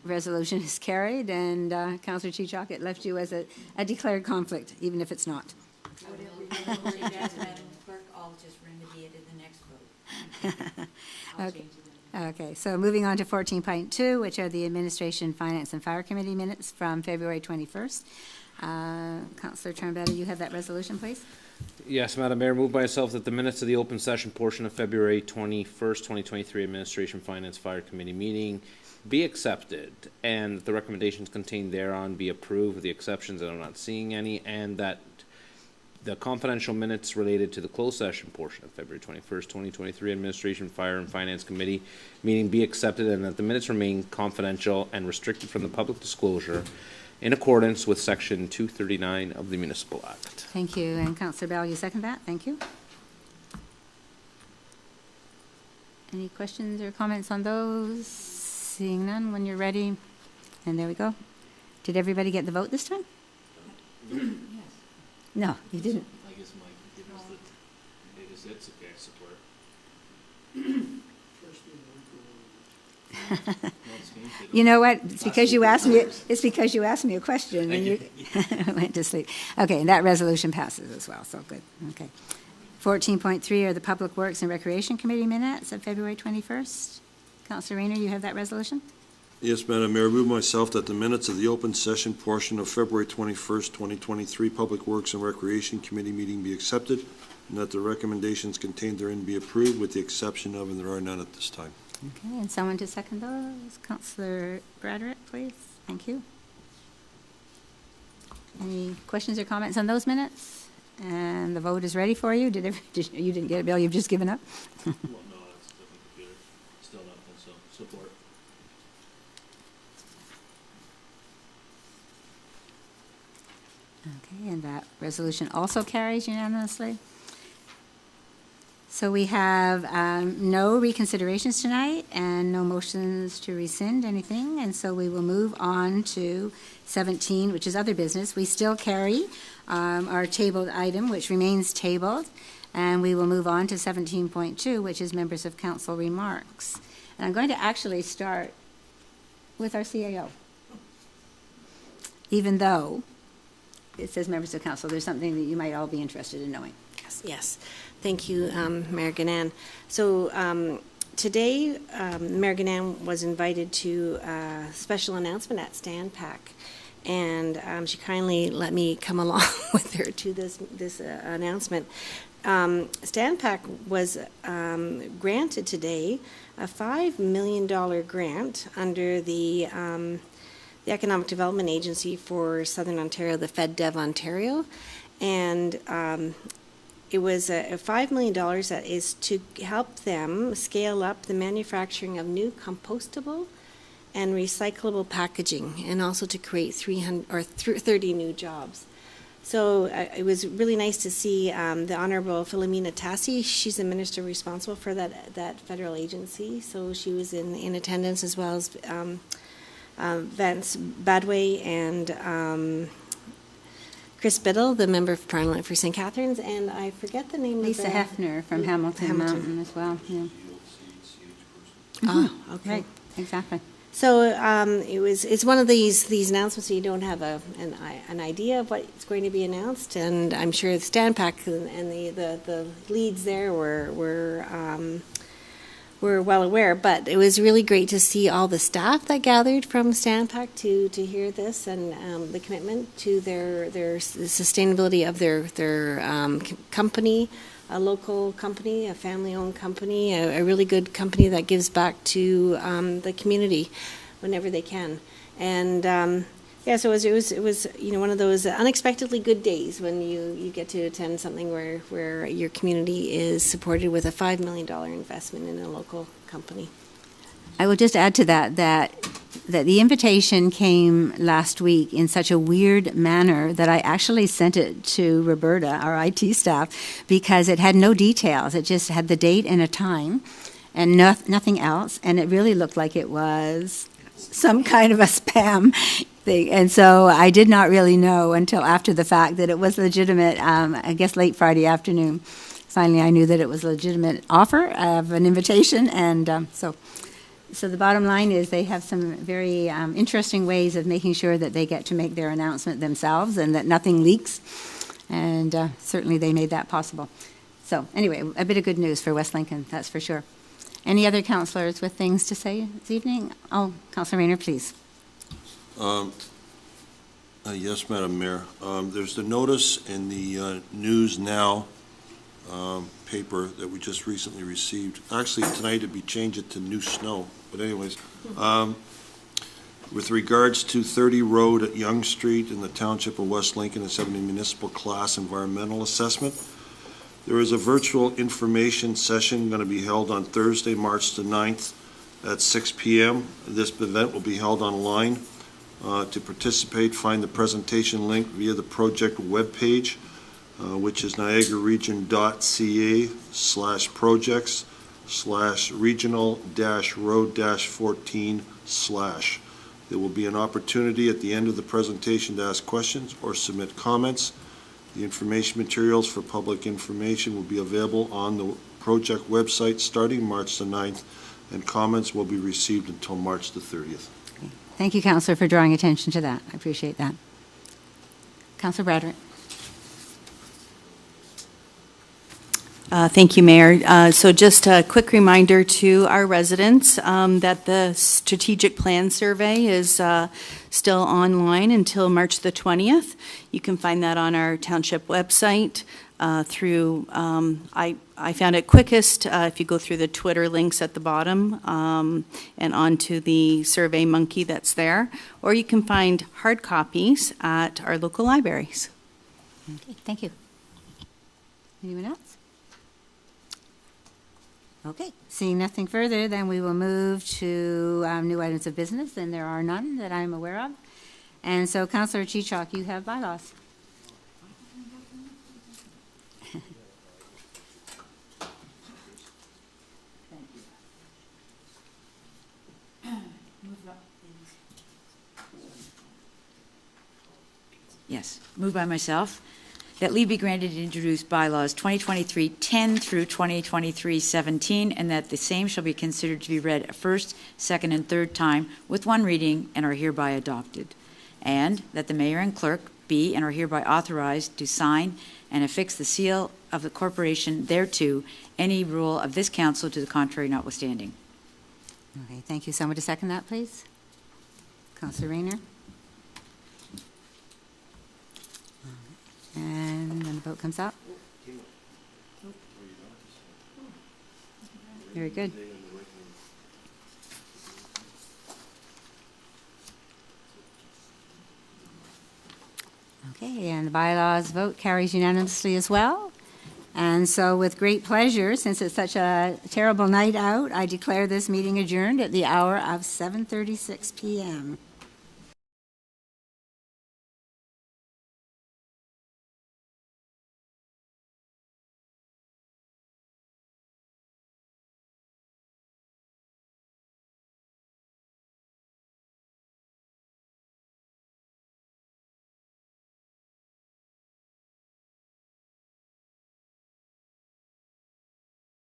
Resolution is carried, and Councillor Chichok, it left you as a declared conflict, even if it's not. Whatever you guys, Madam Clerk, I'll just remedy it in the next vote. I'll Okay. change it. Okay, so moving on to 14.2, which are the Administration, Finance, and Fire Committee minutes from February 21st. Councillor Turnbetter, you have that resolution, please? Yes, Madam Mayor, move by myself that the minutes of the open session portion of February 21st, 2023 Administration, Finance, Fire Committee meeting be accepted, and that the recommendations contained thereon be approved with the exceptions, and I'm not seeing any, and that the confidential minutes related to the closed session portion of February 21st, 2023 Administration, Fire, and Finance Committee meeting be accepted, and that the minutes remain confidential and restricted from the public disclosure in accordance with Section 239 of the Municipal Act. Thank you, and Councillor Bell, you second that? Thank you. Any questions or comments on those? Seeing none, when you're ready, and there we go. Did everybody get the vote this time? No, you didn't. I guess my computer's the, it is, it's okay, I support. You know what? It's because you asked me, it's because you asked me a question and you went to sleep. Okay, and that resolution passes as well, so good, okay. 14.3 are the Public Works and Recreation Committee minutes of February 21st. Councillor Rayner, you have that resolution? Yes, Madam Mayor, I move myself that the minutes of the open session portion of February 21st, 2023 Public Works and Recreation Committee meeting be accepted, and that the recommendations contained therein be approved with the exception of, and there are none at this time. Okay, and someone to second those? Councillor Bradrick, please. Thank you. Any questions or comments on those minutes? And the vote is ready for you. You didn't get it, Bill? You've just given up? Well, no, it's a different computer, still nothing, so support. Okay, and that resolution also carries unanimously. So we have no reconsiderations tonight and no motions to rescind anything, and so we will move on to 17, which is other business. We still carry our tabled item, which remains tabled, and we will move on to 17.2, which is members of council remarks. And I'm going to actually start with our CAO, even though it says members of council, there's something that you might all be interested in knowing. Yes. Thank you, Mayor Ganan. So today, Mayor Ganan was invited to a special announcement at StanPac, and she kindly let me come along with her to this announcement. StanPac was granted today a $5 million grant under the Economic Development Agency for Southern Ontario, the FedDev Ontario, and it was a $5 million that is to help them scale up the manufacturing of new compostable and recyclable packaging, and also to create 30 new jobs. So it was really nice to see the Honorable Philomena Tassi. She's the minister responsible for that federal agency. So she was in attendance, as well as Vance Badway and Chris Biddle, the member of Parliament for St. Catharines, and I forget the name Lisa of the... Hefner from Hamilton Mountain as well. Yeah. Oh, okay. Right, exactly. So it's one of these announcements that you don't have an idea of what's going to be announced, and I'm sure the StanPac and the leads there were well aware. But it was really great to see all the staff that gathered from StanPac to hear this, and the commitment to their sustainability of their company. A local company, a family-owned company, a really good company that gives back to the community whenever they can. And so it was one of those unexpectedly good days when you get to attend something where your community is supported with a $5 million investment in a local company. I will just add to that the invitation came last week in such a weird manner that I actually sent it to Roberta, our IT staff, because it had no details. It just had the date and a time and nothing else, and it really looked like it was some kind of a spam thing. And so I did not really know until after the fact that it was legitimate, I guess late Friday afternoon. Finally, I knew that it was a legitimate offer of an invitation, and So the bottom line is they have some very interesting ways of making sure that they get to make their announcement themselves and that nothing leaks. And certainly they made that possible. So anyway, a bit of good news for West Lincoln, that's for sure. Any other councillors with things to say this evening? Oh, Councillor Rayner, please. Yes, Madam Mayor. There's the notice in the News Now paper that we just recently received. Actually, tonight it'd be changed it to New Snow. But anyways, with regards to 30 Road at Yonge Street in the Township of West Lincoln and 70 Municipal Class Environmental Assessment, there is a virtual information session going to be held on Thursday, March the 9th at 6 p.m. This event will be held online. To participate, find the presentation link via the project webpage, which is niagararegion.ca/projects/regional-road-14/. There will be an opportunity at the end of the presentation to ask questions or submit comments. The information materials for public information will be available on the project website starting March the 9th, and comments will be received until March the 30th. Thank you, Councillor, for drawing attention to that. I appreciate that. Councillor Bradrick. Thank you, Mayor. So just a quick reminder to our residents that the strategic plan survey is still online until March the 20th. You can find that on our township website through, I found it quickest if you go through the Twitter links at the bottom and onto the Survey Monkey that's there, or you can find hard copies at our local libraries. Okay, thank you. Anyone else? Okay, seeing nothing further, then we will move to new items of business, and there are none that I'm aware of. And so, Councillor Chichok, you have bylaws. Yes, moved by myself, that leave be granted to introduce bylaws 2023-10 through 2023-17, and that the same shall be considered to be read a first, second, and third time with one reading and are hereby adopted. And that the mayor and clerk be and are hereby authorized to sign and affix the seal of the corporation thereto, any rule of this council to the contrary notwithstanding. Okay, thank you. Someone to second that, please? Councillor Rayner? And then the vote comes up. Very good. Okay, and the bylaws vote carries unanimously as well. And so with great pleasure, since it's such a terrible night out, I declare this meeting adjourned at the hour of 7:36 p.m.